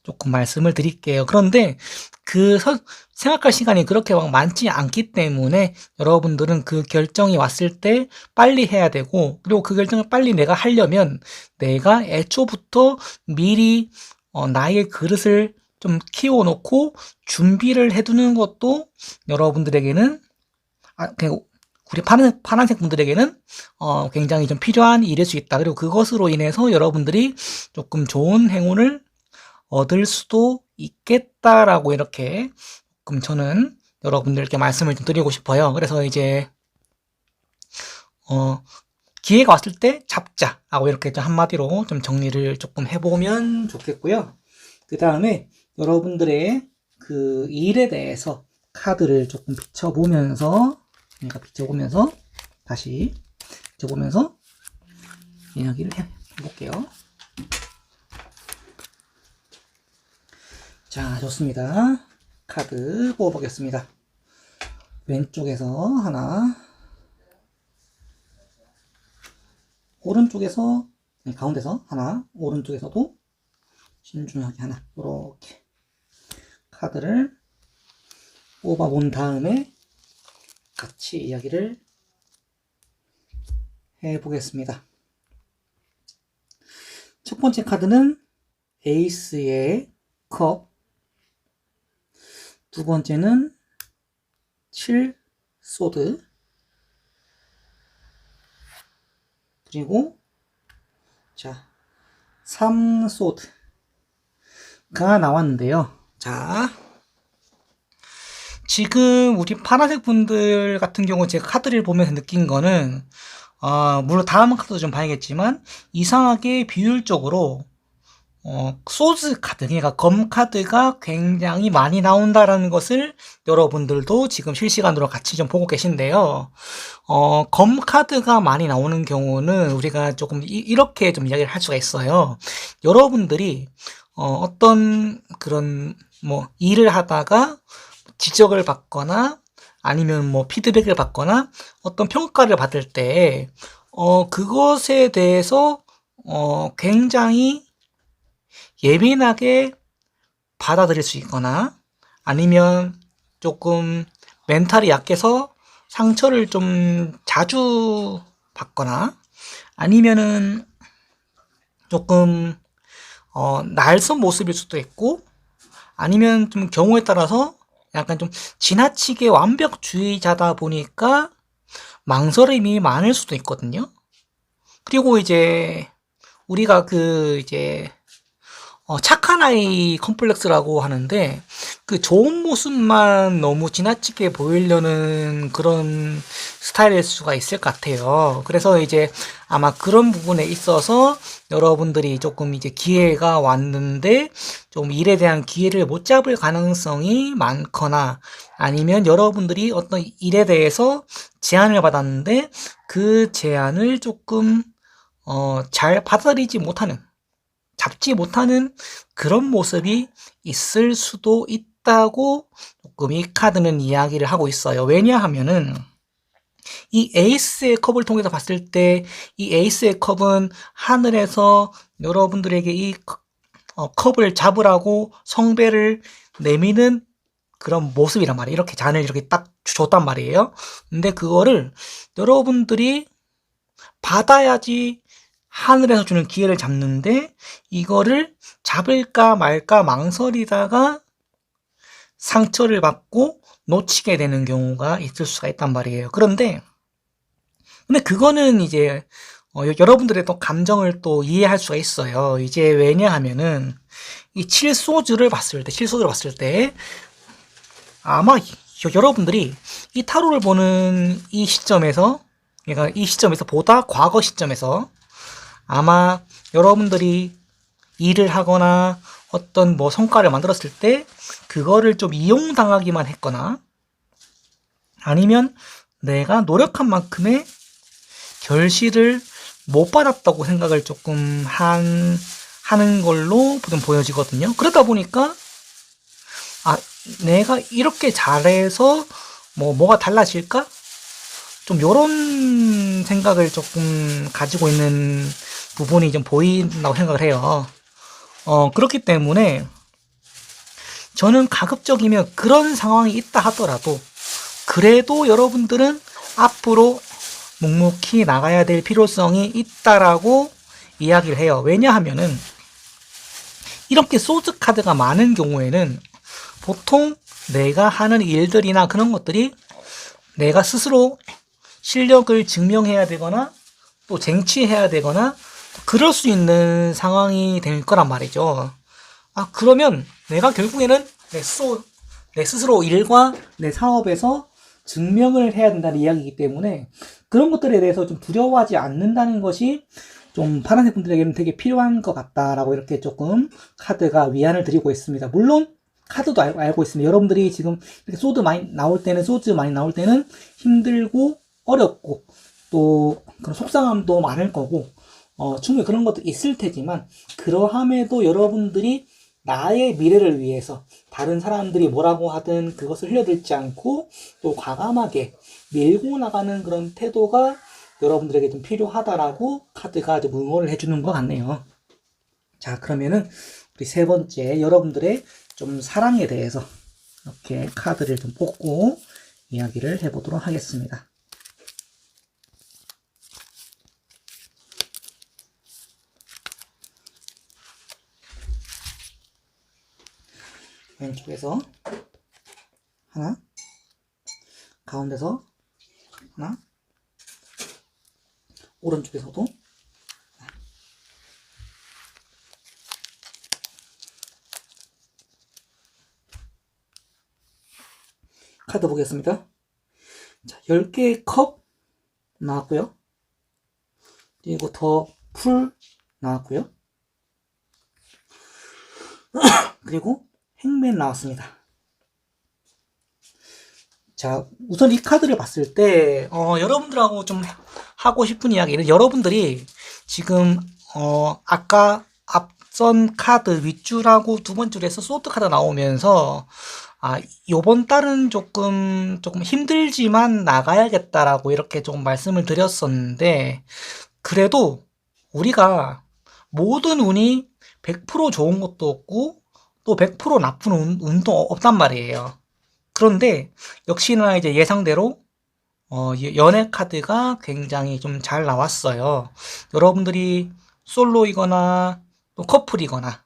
조금 말씀을 드릴게요. 그런데 생각할 시간이 그렇게 막 많지 않기 때문에 여러분들은 그 결정이 왔을 때 빨리 해야 되고, 그리고 그 결정을 빨리 내가 하려면 내가 애초부터 미리 나의 그릇을 좀 키워놓고 준비를 해두는 것도 여러분들에게는 그냥 우리 파란색 분들에게는 굉장히 좀 필요한 일일 수 있다. 그리고 그것으로 인해서 여러분들이 조금 좋은 행운을 얻을 수도 있겠다라고 이렇게 조금 저는 여러분들께 말씀을 좀 드리고 싶어요. 그래서 이제 기회가 왔을 때 잡자라고 이렇게 좀 한마디로 좀 정리를 조금 해보면 좋겠고요. 그 다음에 여러분들의 그 일에 대해서 카드를 조금 비춰보면서 다시 비춰보면서 이야기를 해볼게요. 자, 좋습니다. 카드 뽑아보겠습니다. 왼쪽에서 하나, 오른쪽에서, 가운데서 하나, 오른쪽에서도 신중하게 하나, 이렇게 카드를 뽑아본 다음에 같이 이야기를 해보겠습니다. 첫 번째 카드는 에이스의 컵, 두 번째는 7 소드, 그리고 3 소드가 나왔는데요. 자, 지금 우리 파란색 분들 같은 경우 제가 카드를 보면서 느낀 거는 물론 다음 카드도 좀 봐야겠지만 이상하게 비율적으로 소즈 카드, 그러니까 검 카드가 굉장히 많이 나온다라는 것을 여러분들도 지금 실시간으로 같이 좀 보고 계신데요. 검 카드가 많이 나오는 경우는 우리가 조금 이렇게 좀 이야기를 할 수가 있어요. 여러분들이 어떤 그런 일을 하다가 지적을 받거나 아니면 피드백을 받거나 어떤 평가를 받을 때 그것에 대해서 굉장히 예민하게 받아들일 수 있거나 아니면 조금 멘탈이 약해서 상처를 좀 자주 받거나 아니면은 조금 날선 모습일 수도 있고 아니면 좀 경우에 따라서 약간 좀 지나치게 완벽주의자다 보니까 망설임이 많을 수도 있거든요. 그리고 이제 우리가 착한 아이 컴플렉스라고 하는데 그 좋은 모습만 너무 지나치게 보이려는 그런 스타일일 수가 있을 것 같아요. 그래서 이제 아마 그런 부분에 있어서 여러분들이 조금 이제 기회가 왔는데 좀 일에 대한 기회를 못 잡을 가능성이 많거나 아니면 여러분들이 어떤 일에 대해서 제안을 받았는데 그 제안을 조금 잘 받아들이지 못하는 잡지 못하는 그런 모습이 있을 수도 있다고 조금 이 카드는 이야기를 하고 있어요. 왜냐하면은 이 에이스의 컵을 통해서 봤을 때 이 에이스의 컵은 하늘에서 여러분들에게 이 컵을 잡으라고 성배를 내미는 그런 모습이란 말이에요. 이렇게 잔을 이렇게 딱 줬단 말이에요. 근데 그거를 여러분들이 받아야지 하늘에서 주는 기회를 잡는데 이거를 잡을까 말까 망설이다가 상처를 받고 놓치게 되는 경우가 있을 수가 있단 말이에요. 근데 그거는 이제 여러분들의 또 감정을 또 이해할 수가 있어요. 이제 왜냐하면은 이 7소주를 봤을 때 아마 여러분들이 이 타로를 보는 이 시점에서 그러니까 이 시점에서 보다 과거 시점에서 아마 여러분들이 일을 하거나 어떤 성과를 만들었을 때 그거를 좀 이용당하기만 했거나 아니면 내가 노력한 만큼의 결실을 못 받았다고 생각을 조금 하는 걸로 좀 보여지거든요. 그러다 보니까 내가 이렇게 잘해서 뭐가 달라질까? 좀 요런 생각을 조금 가지고 있는 부분이 좀 보인다고 생각을 해요. 그렇기 때문에 저는 가급적이면 그런 상황이 있다 하더라도 그래도 여러분들은 앞으로 묵묵히 나가야 될 필요성이 있다라고 이야기를 해요. 왜냐하면은 이렇게 소드 카드가 많은 경우에는 보통 내가 하는 일들이나 그런 것들이 내가 스스로 실력을 증명해야 되거나 또 쟁취해야 되거나 그럴 수 있는 상황이 될 거란 말이죠. 그러면 내가 결국에는 내 스스로 일과 내 사업에서 증명을 해야 된다는 이야기이기 때문에 그런 것들에 대해서 좀 두려워하지 않는다는 것이 좀 파란색 분들에게는 되게 필요한 것 같다라고 이렇게 조금 카드가 위안을 드리고 있습니다. 물론 카드도 알고 있습니다. 여러분들이 지금 이렇게 소드 많이 나올 때는 힘들고 어렵고 또 그런 속상함도 많을 거고 충분히 그런 것도 있을 테지만 그러함에도 여러분들이 나의 미래를 위해서 다른 사람들이 뭐라고 하든 그것을 흘려듣지 않고 또 과감하게 밀고 나가는 그런 태도가 여러분들에게 좀 필요하다라고 카드가 좀 응원을 해주는 것 같네요. 자, 그러면은 우리 세 번째 여러분들의 좀 사랑에 대해서 이렇게 카드를 좀 뽑고 이야기를 해보도록 하겠습니다. 왼쪽에서 하나, 가운데서 하나, 오른쪽에서도 카드 보겠습니다. 자, 10개의 컵 나왔고요. 그리고 더 풀 나왔고요. 그리고 행맨 나왔습니다. 자, 우선 이 카드를 봤을 때 여러분들하고 좀 하고 싶은 이야기는 여러분들이 지금 아까 앞선 카드 윗줄하고 두 번째 줄에서 소드 카드 나오면서 요번 달은 조금 힘들지만 나가야겠다라고 이렇게 좀 말씀을 드렸었는데 그래도 우리가 모든 운이 100% 좋은 것도 없고 또 100% 나쁜 운도 없단 말이에요. 그런데 역시나 이제 예상대로 연애 카드가 굉장히 좀 잘 나왔어요. 여러분들이 솔로이거나 또 커플이거나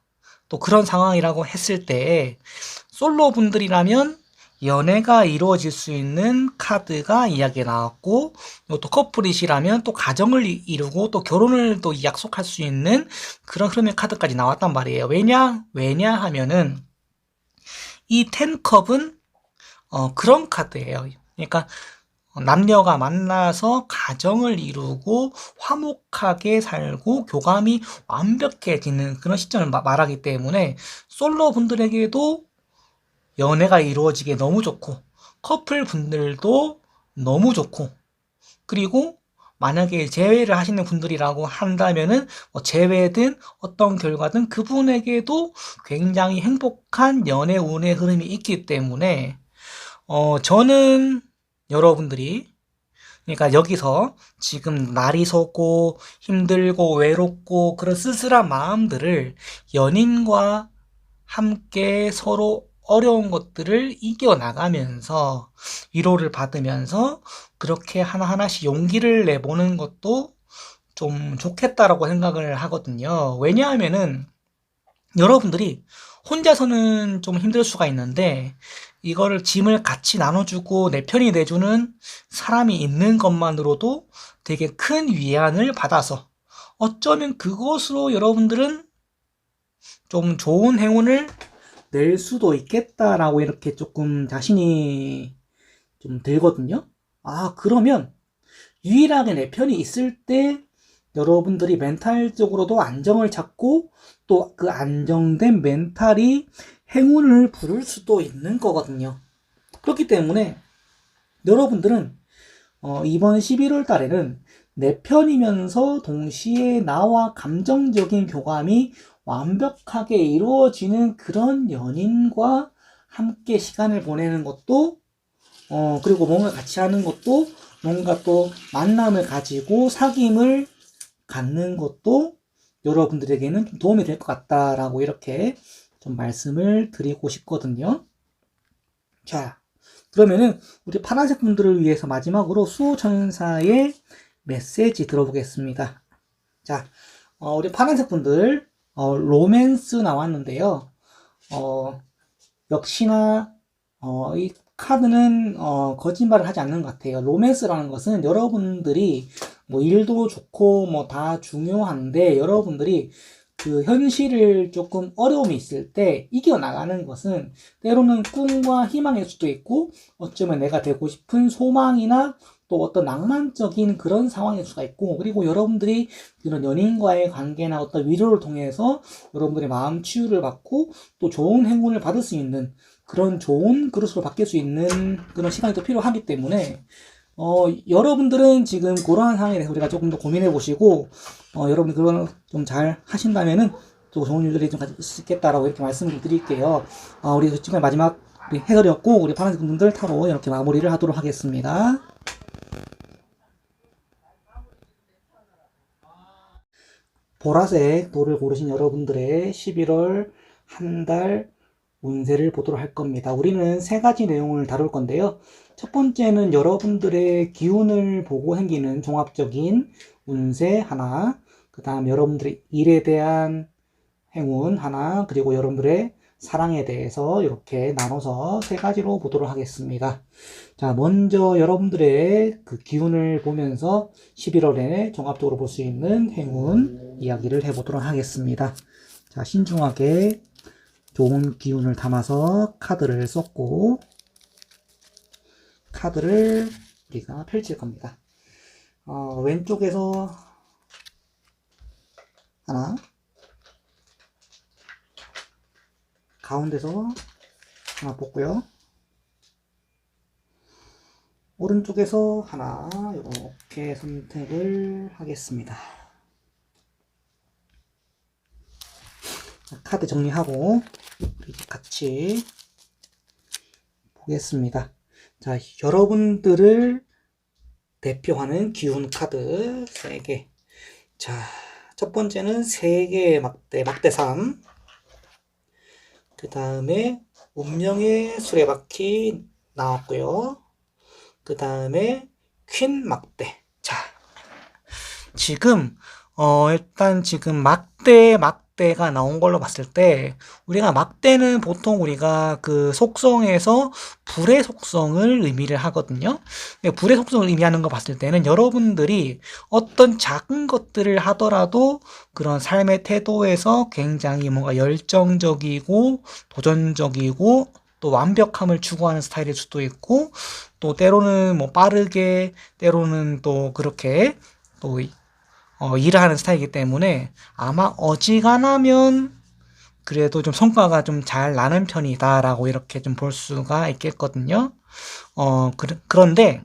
또 그런 상황이라고 했을 때 솔로 분들이라면 연애가 이루어질 수 있는 카드가 이야기에 나왔고 또 커플이시라면 또 가정을 이루고 또 결혼을 또 약속할 수 있는 그런 흐름의 카드까지 나왔단 말이에요. 왜냐 하면은 이 10컵은 그런 카드예요. 그러니까 남녀가 만나서 가정을 이루고 화목하게 살고 교감이 완벽해지는 그런 시점을 말하기 때문에 솔로 분들에게도 연애가 이루어지게 너무 좋고 커플 분들도 너무 좋고 그리고 만약에 재회를 하시는 분들이라고 한다면은 재회든 어떤 결과든 그분에게도 굉장히 행복한 연애 운의 흐름이 있기 때문에 저는 여러분들이 그러니까 여기서 지금 날이 솟고 힘들고 외롭고 그런 쓸쓸한 마음들을 연인과 함께 서로 어려운 것들을 이겨나가면서 위로를 받으면서 그렇게 하나하나씩 용기를 내보는 것도 좀 좋겠다라고 생각을 하거든요. 왜냐하면은 여러분들이 혼자서는 좀 힘들 수가 있는데 이거를 짐을 같이 나눠주고 내 편이 돼주는 사람이 있는 것만으로도 되게 큰 위안을 받아서 어쩌면 그것으로 여러분들은 좀 좋은 행운을 낼 수도 있겠다라고 이렇게 조금 자신이 좀 들거든요. 그러면 유일하게 내 편이 있을 때 여러분들이 멘탈적으로도 안정을 찾고 또 그 안정된 멘탈이 행운을 부를 수도 있는 거거든요. 그렇기 때문에 여러분들은 이번 11월 달에는 내 편이면서 동시에 나와 감정적인 교감이 완벽하게 이루어지는 그런 연인과 함께 시간을 보내는 것도 그리고 뭔가 같이 하는 것도 뭔가 또 만남을 가지고 사귐을 갖는 것도 여러분들에게는 좀 도움이 될 것 같다라고 이렇게 좀 말씀을 드리고 싶거든요. 자, 그러면은 우리 파란색 분들을 위해서 마지막으로 수호천사의 메시지 들어보겠습니다. 자, 우리 파란색 분들 로맨스 나왔는데요. 역시나 이 카드는 거짓말을 하지 않는 것 같아요. 로맨스라는 것은 여러분들이 뭐 일도 좋고 뭐 다 중요한데 여러분들이 그 현실을 조금 어려움이 있을 때 이겨나가는 것은 때로는 꿈과 희망일 수도 있고 어쩌면 내가 되고 싶은 소망이나 또 어떤 낭만적인 그런 상황일 수가 있고, 그리고 여러분들이 이런 연인과의 관계나 어떤 위로를 통해서 여러분들의 마음 치유를 받고 또 좋은 행운을 받을 수 있는 그런 좋은 그릇으로 바뀔 수 있는 그런 시간이 또 필요하기 때문에 여러분들은 지금 그러한 상황에 대해서 우리가 조금 더 고민해 보시고 여러분들 그걸 좀 잘 하신다면은 또 좋은 일들이 좀 가질 수 있겠다라고 이렇게 말씀을 드릴게요. 우리 지금 마지막 우리 해설이었고 우리 파란색 분들 타로 이렇게 마무리를 하도록 하겠습니다. 보라색 돌을 고르신 여러분들의 11월 한 달 운세를 보도록 할 겁니다. 우리는 세 가지 내용을 다룰 건데요. 첫 번째는 여러분들의 기운을 보고 생기는 종합적인 운세 하나, 그 다음 여러분들의 일에 대한 행운 하나, 그리고 여러분들의 사랑에 대해서 이렇게 나눠서 세 가지로 보도록 하겠습니다. 자, 먼저 여러분들의 그 기운을 보면서 11월에 종합적으로 볼 수 있는 행운 이야기를 해보도록 하겠습니다. 자, 신중하게 좋은 기운을 담아서 카드를 썼고 카드를 우리가 펼칠 겁니다. 왼쪽에서 하나, 가운데서 하나 뽑고요. 오른쪽에서 하나 이렇게 선택을 하겠습니다. 자, 카드 정리하고 같이 보겠습니다. 자, 여러분들을 대표하는 기운 카드 3개. 자, 첫 번째는 세계의 막대 3. 그 다음에 운명의 수레바퀴 나왔고요. 그 다음에 퀸 막대. 자, 지금 일단 지금 막대가 나온 걸로 봤을 때 우리가 막대는 보통 우리가 그 속성에서 불의 속성을 의미를 하거든요. 불의 속성을 의미하는 거 봤을 때는 여러분들이 어떤 작은 것들을 하더라도 그런 삶의 태도에서 굉장히 뭔가 열정적이고 도전적이고 또 완벽함을 추구하는 스타일일 수도 있고 또 때로는 뭐 빠르게 때로는 또 그렇게 또 일을 하는 스타일이기 때문에 아마 어지간하면 그래도 좀 성과가 좀 잘 나는 편이다라고 이렇게 좀 볼 수가 있겠거든요. 그런데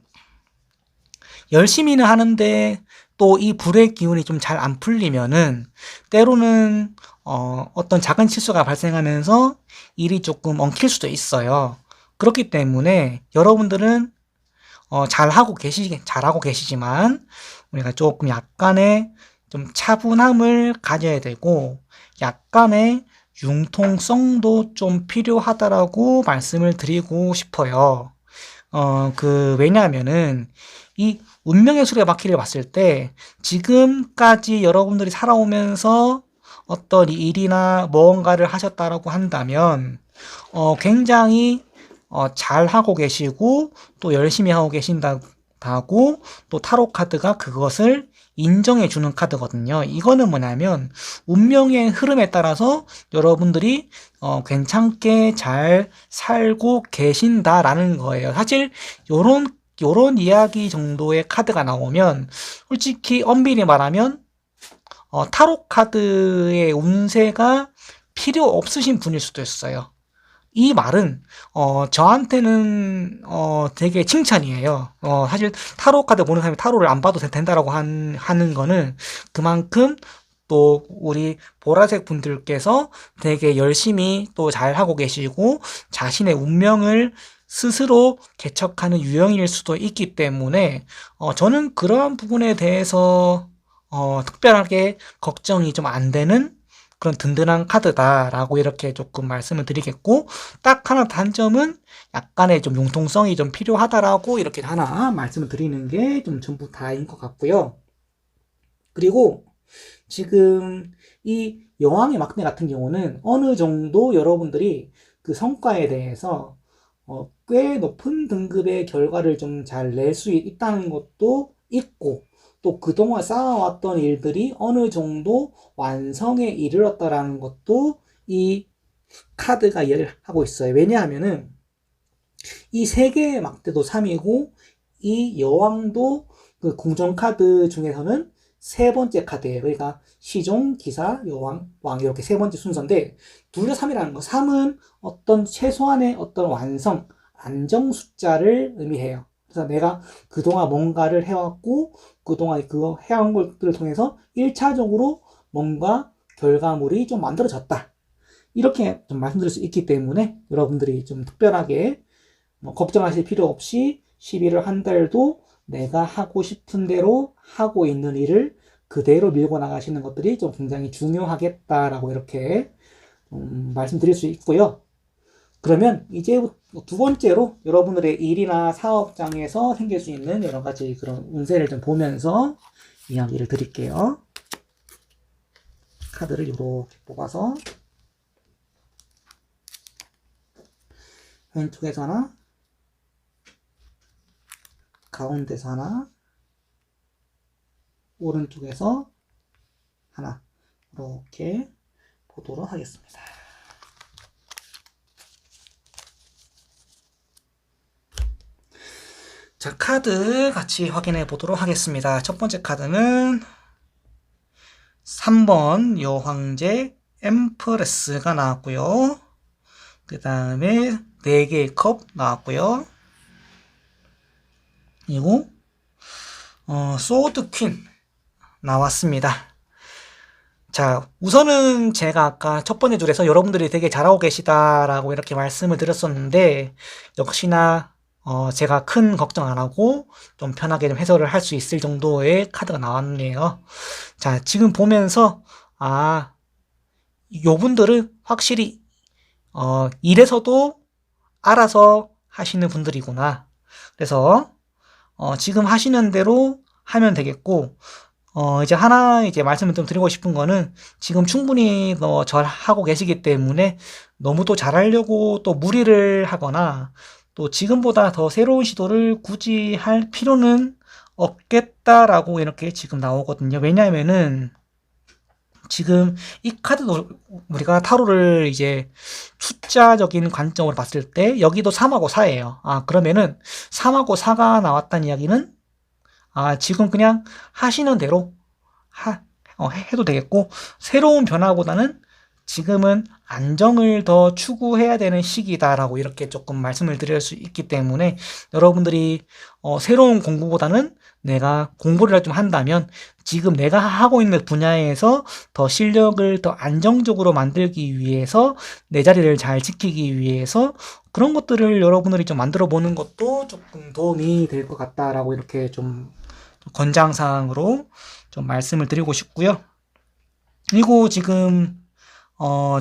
열심히는 하는데 또 이 불의 기운이 좀 잘 안 풀리면은 때로는 어떤 작은 실수가 발생하면서 일이 조금 엉킬 수도 있어요. 그렇기 때문에 여러분들은 잘하고 계시지만 우리가 조금 약간의 좀 차분함을 가져야 되고 약간의 융통성도 좀 필요하다라고 말씀을 드리고 싶어요. 왜냐하면은 이 운명의 수레바퀴를 봤을 때 지금까지 여러분들이 살아오면서 어떤 일이나 무언가를 하셨다라고 한다면 굉장히 잘하고 계시고 또 열심히 하고 계신다고 또 타로 카드가 그것을 인정해 주는 카드거든요. 이거는 뭐냐면 운명의 흐름에 따라서 여러분들이 괜찮게 잘 살고 계신다라는 거예요. 사실 요런 이야기 정도의 카드가 나오면 솔직히 엄밀히 말하면 타로 카드의 운세가 필요 없으신 분일 수도 있어요. 이 말은 저한테는 되게 칭찬이에요. 사실 타로 카드 보는 사람이 타로를 안 봐도 된다라고 하는 거는 그만큼 또 우리 보라색 분들께서 되게 열심히 또 잘하고 계시고 자신의 운명을 스스로 개척하는 유형일 수도 있기 때문에 저는 그러한 부분에 대해서 특별하게 걱정이 좀 안 되는 그런 든든한 카드다라고 이렇게 조금 말씀을 드리겠고, 딱 하나 단점은 약간의 좀 융통성이 좀 필요하다라고 이렇게 하나 말씀을 드리는 게 좀 전부 다인 것 같고요. 그리고 지금 이 여왕의 막대 같은 경우는 어느 정도 여러분들이 그 성과에 대해서 꽤 높은 등급의 결과를 좀 잘 낼 수 있다는 것도 있고, 또 그동안 쌓아왔던 일들이 어느 정도 완성에 이르렀다라는 것도 이 카드가 이야기를 하고 있어요. 왜냐하면은 이 세 개의 막대도 3이고 이 여왕도 그 궁전 카드 중에서는 세 번째 카드예요. 그러니까 시종, 기사, 여왕, 왕 이렇게 세 번째 순서인데 둘 다 3이라는 거. 3은 어떤 최소한의 어떤 완성, 안정 숫자를 의미해요. 그래서 내가 그동안 뭔가를 해왔고 그동안 그거 해온 것들을 통해서 1차적으로 뭔가 결과물이 좀 만들어졌다. 이렇게 좀 말씀드릴 수 있기 때문에 여러분들이 좀 특별하게 걱정하실 필요 없이 11월 한 달도 내가 하고 싶은 대로 하고 있는 일을 그대로 밀고 나가시는 것들이 좀 굉장히 중요하겠다라고 이렇게 말씀드릴 수 있고요. 그러면 이제 두 번째로 여러분들의 일이나 사업장에서 생길 수 있는 여러 가지 그런 운세를 좀 보면서 이야기를 드릴게요. 카드를 이렇게 뽑아서 왼쪽에서 하나, 가운데서 하나, 오른쪽에서 하나, 이렇게 보도록 하겠습니다. 자, 카드 같이 확인해 보도록 하겠습니다. 첫 번째 카드는 3번 여황제 엠프레스가 나왔고요. 그 다음에 4개의 컵 나왔고요. 그리고 소드 퀸 나왔습니다. 자, 우선은 제가 아까 첫 번째 줄에서 여러분들이 되게 잘하고 계시다라고 이렇게 말씀을 드렸었는데 역시나 제가 큰 걱정 안 하고 좀 편하게 좀 해설을 할 수 있을 정도의 카드가 나왔네요. 자, 지금 보면서 요분들은 확실히 일에서도 알아서 하시는 분들이구나. 그래서 지금 하시는 대로 하면 되겠고 이제 하나 이제 말씀을 좀 드리고 싶은 거는 지금 충분히 잘 하고 계시기 때문에 너무 또 잘하려고 또 무리를 하거나 또 지금보다 더 새로운 시도를 굳이 할 필요는 없겠다라고 이렇게 지금 나오거든요. 왜냐하면은 지금 이 카드도 우리가 타로를 이제 숫자적인 관점으로 봤을 때 여기도 3하고 4예요. 그러면은 3하고 4가 나왔다는 이야기는 지금 그냥 하시는 대로 해도 되겠고 새로운 변화보다는 지금은 안정을 더 추구해야 되는 시기다라고 이렇게 조금 말씀을 드릴 수 있기 때문에 여러분들이 새로운 공부보다는 내가 공부를 좀 한다면 지금 내가 하고 있는 분야에서 더 실력을 더 안정적으로 만들기 위해서 내 자리를 잘 지키기 위해서 그런 것들을 여러분들이 좀 만들어 보는 것도 조금 도움이 될 것 같다라고 이렇게 좀 권장사항으로 좀 말씀을 드리고 싶고요. 그리고 지금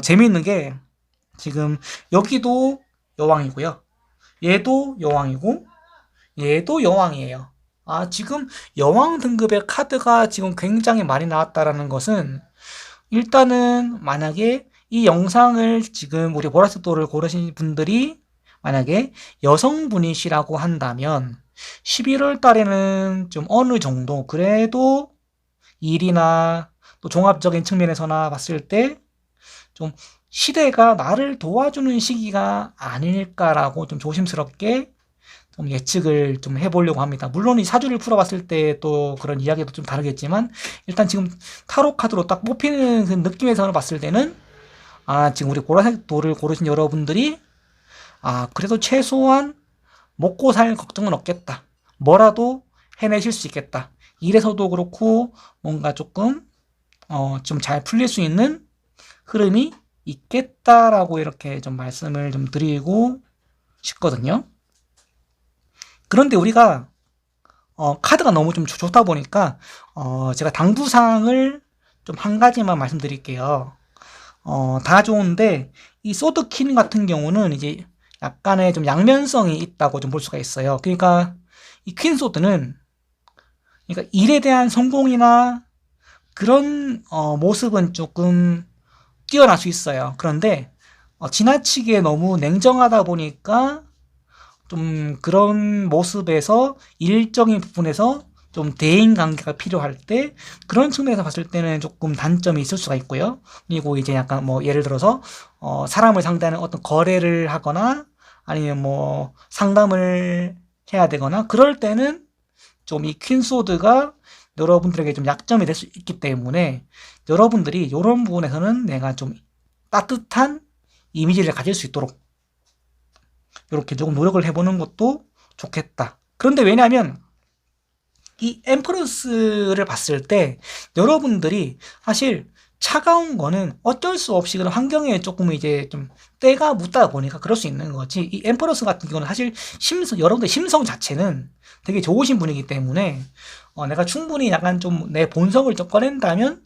재미있는 게 지금 여기도 여왕이고요. 얘도 여왕이고 얘도 여왕이에요. 지금 여왕 등급의 카드가 지금 굉장히 많이 나왔다라는 것은 일단은 만약에 이 영상을 지금 우리 보라색 돌을 고르신 분들이 만약에 여성분이시라고 한다면 11월 달에는 좀 어느 정도 그래도 일이나 또 종합적인 측면에서나 봤을 때 좀 시대가 나를 도와주는 시기가 아닐까라고 좀 조심스럽게 좀 예측을 좀 해보려고 합니다. 물론 이 사주를 풀어봤을 때 또 그런 이야기도 좀 다르겠지만 일단 지금 타로 카드로 딱 뽑히는 그 느낌에서 봤을 때는 지금 우리 보라색 돌을 고르신 여러분들이 그래도 최소한 먹고 살 걱정은 없겠다. 뭐라도 해내실 수 있겠다. 일에서도 그렇고 뭔가 조금 좀 잘 풀릴 수 있는 흐름이 있겠다라고 이렇게 좀 말씀을 좀 드리고 싶거든요. 그런데 우리가 카드가 너무 좀 좋다 보니까 제가 당부사항을 좀 한 가지만 말씀드릴게요. 다 좋은데 이 소드킨 같은 경우는 이제 약간의 좀 양면성이 있다고 좀 볼 수가 있어요. 그러니까 이 퀸소드는 그러니까 일에 대한 성공이나 그런 모습은 조금 뛰어날 수 있어요. 그런데 지나치게 너무 냉정하다 보니까 좀 그런 모습에서 일정인 부분에서 좀 대인 관계가 필요할 때 그런 측면에서 봤을 때는 조금 단점이 있을 수가 있고요. 그리고 이제 약간 뭐 예를 들어서 사람을 상대하는 어떤 거래를 하거나 아니면 뭐 상담을 해야 되거나 그럴 때는 좀 이 퀸소드가 여러분들에게 좀 약점이 될 수 있기 때문에 여러분들이 이런 부분에서는 내가 좀 따뜻한 이미지를 가질 수 있도록 이렇게 조금 노력을 해보는 것도 좋겠다. 그런데 왜냐하면 이 엠프러스를 봤을 때 여러분들이 사실 차가운 거는 어쩔 수 없이 그런 환경에 조금 이제 좀 때가 묻다 보니까 그럴 수 있는 거지. 이 엠퍼러스 같은 경우는 사실 여러분들 심성 자체는 되게 좋으신 분이기 때문에 내가 충분히 약간 좀 내 본성을 좀 꺼낸다면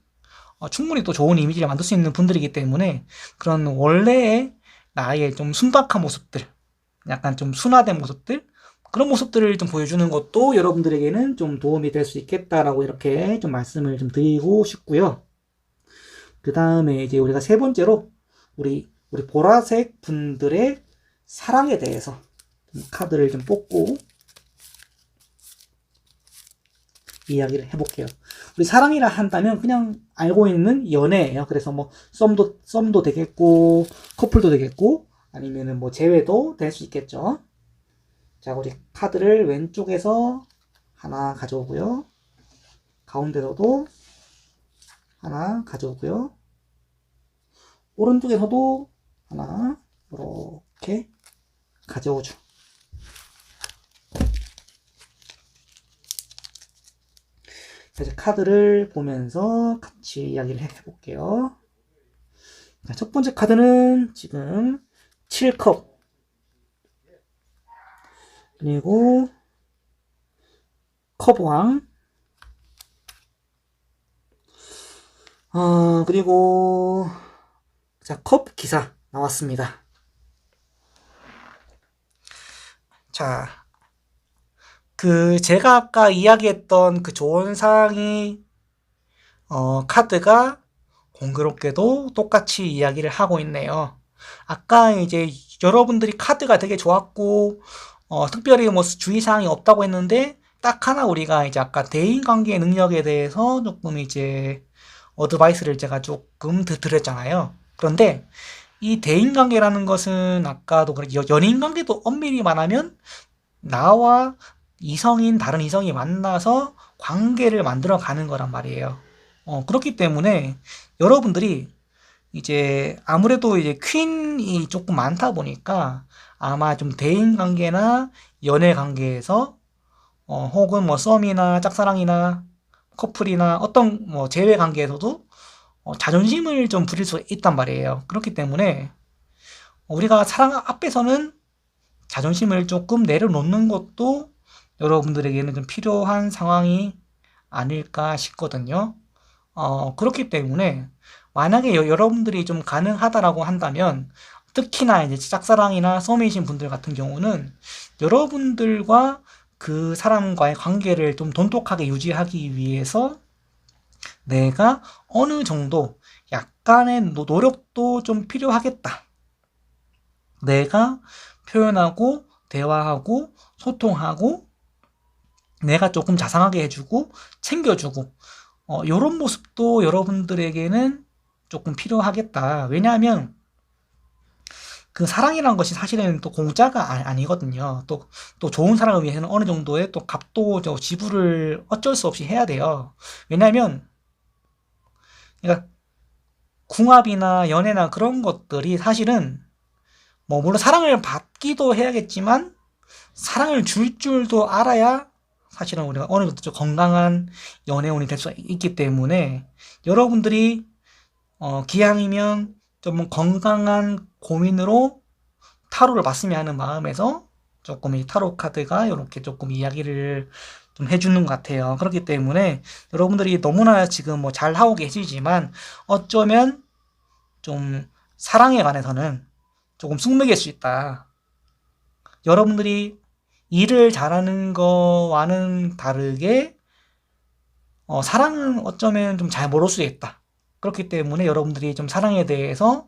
충분히 또 좋은 이미지를 만들 수 있는 분들이기 때문에 그런 원래의 나의 좀 순박한 모습들, 약간 좀 순화된 모습들, 그런 모습들을 좀 보여주는 것도 여러분들에게는 좀 도움이 될 수 있겠다라고 이렇게 좀 말씀을 좀 드리고 싶고요. 그 다음에 이제 우리가 세 번째로 우리 보라색 분들의 사랑에 대해서 카드를 좀 뽑고 이야기를 해볼게요. 우리 사랑이라 한다면 그냥 알고 있는 연애예요. 그래서 뭐 썸도 되겠고 커플도 되겠고 아니면은 뭐 재회도 될 수 있겠죠. 자, 우리 카드를 왼쪽에서 하나 가져오고요. 가운데서도 하나 가져오고요. 오른쪽에서도 하나 이렇게 가져오죠. 이제 카드를 보면서 같이 이야기를 해볼게요. 자, 첫 번째 카드는 지금 7컵 그리고 컵왕 그리고 자, 컵 기사 나왔습니다. 자, 제가 아까 이야기했던 그 조언사항이 카드가 공교롭게도 똑같이 이야기를 하고 있네요. 아까 이제 여러분들이 카드가 되게 좋았고 특별히 뭐 주의사항이 없다고 했는데 딱 하나 우리가 이제 아까 대인관계 능력에 대해서 조금 이제 어드바이스를 제가 조금 드렸잖아요. 그런데 이 대인관계라는 것은 아까도 연인관계도 엄밀히 말하면 나와 다른 이성이 만나서 관계를 만들어 가는 거란 말이에요. 그렇기 때문에 여러분들이 이제 아무래도 이제 퀸이 조금 많다 보니까 아마 좀 대인 관계나 연애 관계에서 혹은 뭐 썸이나 짝사랑이나 커플이나 어떤 뭐 재회 관계에서도 자존심을 좀 부릴 수 있단 말이에요. 그렇기 때문에 우리가 사랑 앞에서는 자존심을 조금 내려놓는 것도 여러분들에게는 좀 필요한 상황이 아닐까 싶거든요. 그렇기 때문에 만약에 여러분들이 좀 가능하다라고 한다면 특히나 이제 짝사랑이나 썸이신 분들 같은 경우는 여러분들과 그 사람과의 관계를 좀 돈독하게 유지하기 위해서 내가 어느 정도 약간의 노력도 좀 필요하겠다. 내가 표현하고 대화하고 소통하고 내가 조금 자상하게 해주고 챙겨주고 요런 모습도 여러분들에게는 조금 필요하겠다. 왜냐하면 그 사랑이란 것이 사실은 또 공짜가 아니거든요. 또 좋은 사랑을 위해서는 어느 정도의 또 값도 지불을 어쩔 수 없이 해야 돼요. 왜냐하면 그러니까 궁합이나 연애나 그런 것들이 사실은 뭐 물론 사랑을 받기도 해야겠지만 사랑을 줄 줄도 알아야 사실은 우리가 어느 정도 좀 건강한 연애운이 될 수 있기 때문에 여러분들이 기왕이면 좀 건강한 고민으로 타로를 봤으면 하는 마음에서 조금 이 타로 카드가 이렇게 조금 이야기를 좀 해주는 것 같아요. 그렇기 때문에 여러분들이 너무나 지금 뭐 잘하고 계시지만 어쩌면 좀 사랑에 관해서는 조금 숙맥일 수 있다. 여러분들이 일을 잘하는 거와는 다르게 사랑은 어쩌면 좀 잘 모를 수 있다. 그렇기 때문에 여러분들이 좀 사랑에 대해서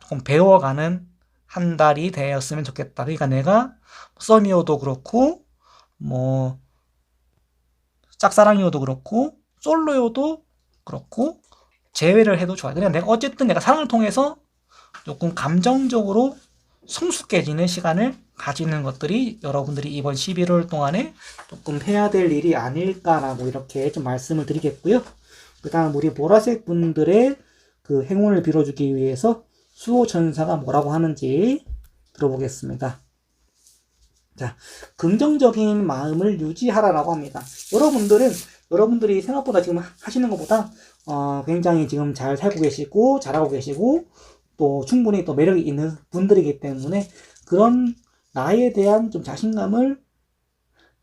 조금 배워가는 한 달이 되었으면 좋겠다. 그러니까 내가 썸이어도 그렇고 뭐 짝사랑이어도 그렇고 솔로여도 그렇고 제외를 해도 좋아요. 그냥 내가 어쨌든 내가 사랑을 통해서 조금 감정적으로 성숙해지는 시간을 가지는 것들이 여러분들이 이번 11월 동안에 조금 해야 될 일이 아닐까라고 이렇게 좀 말씀을 드리겠고요. 그 다음 우리 보라색 분들의 그 행운을 빌어주기 위해서 수호천사가 뭐라고 하는지 들어보겠습니다. 자, 긍정적인 마음을 유지하라라고 합니다. 여러분들이 생각보다 지금 하시는 것보다 굉장히 지금 잘 살고 계시고 잘하고 계시고 또 충분히 또 매력이 있는 분들이기 때문에 그런 나에 대한 좀 자신감을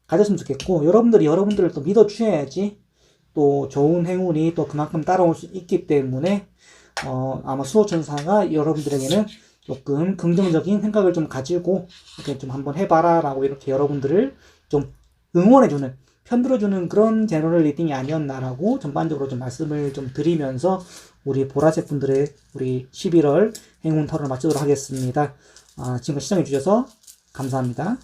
가졌으면 좋겠고, 여러분들을 또 믿어주셔야지 또 좋은 행운이 또 그만큼 따라올 수 있기 때문에 아마 수호천사가 여러분들에게는 조금 긍정적인 생각을 좀 가지고 이렇게 좀 한번 해봐라 라고 이렇게 여러분들을 좀 응원해주는, 편들어주는 그런 제너럴 리딩이 아니었나라고 전반적으로 좀 말씀을 좀 드리면서 우리 보라색 분들의 우리 11월 행운 터를 마치도록 하겠습니다. 지금까지 시청해주셔서 감사합니다.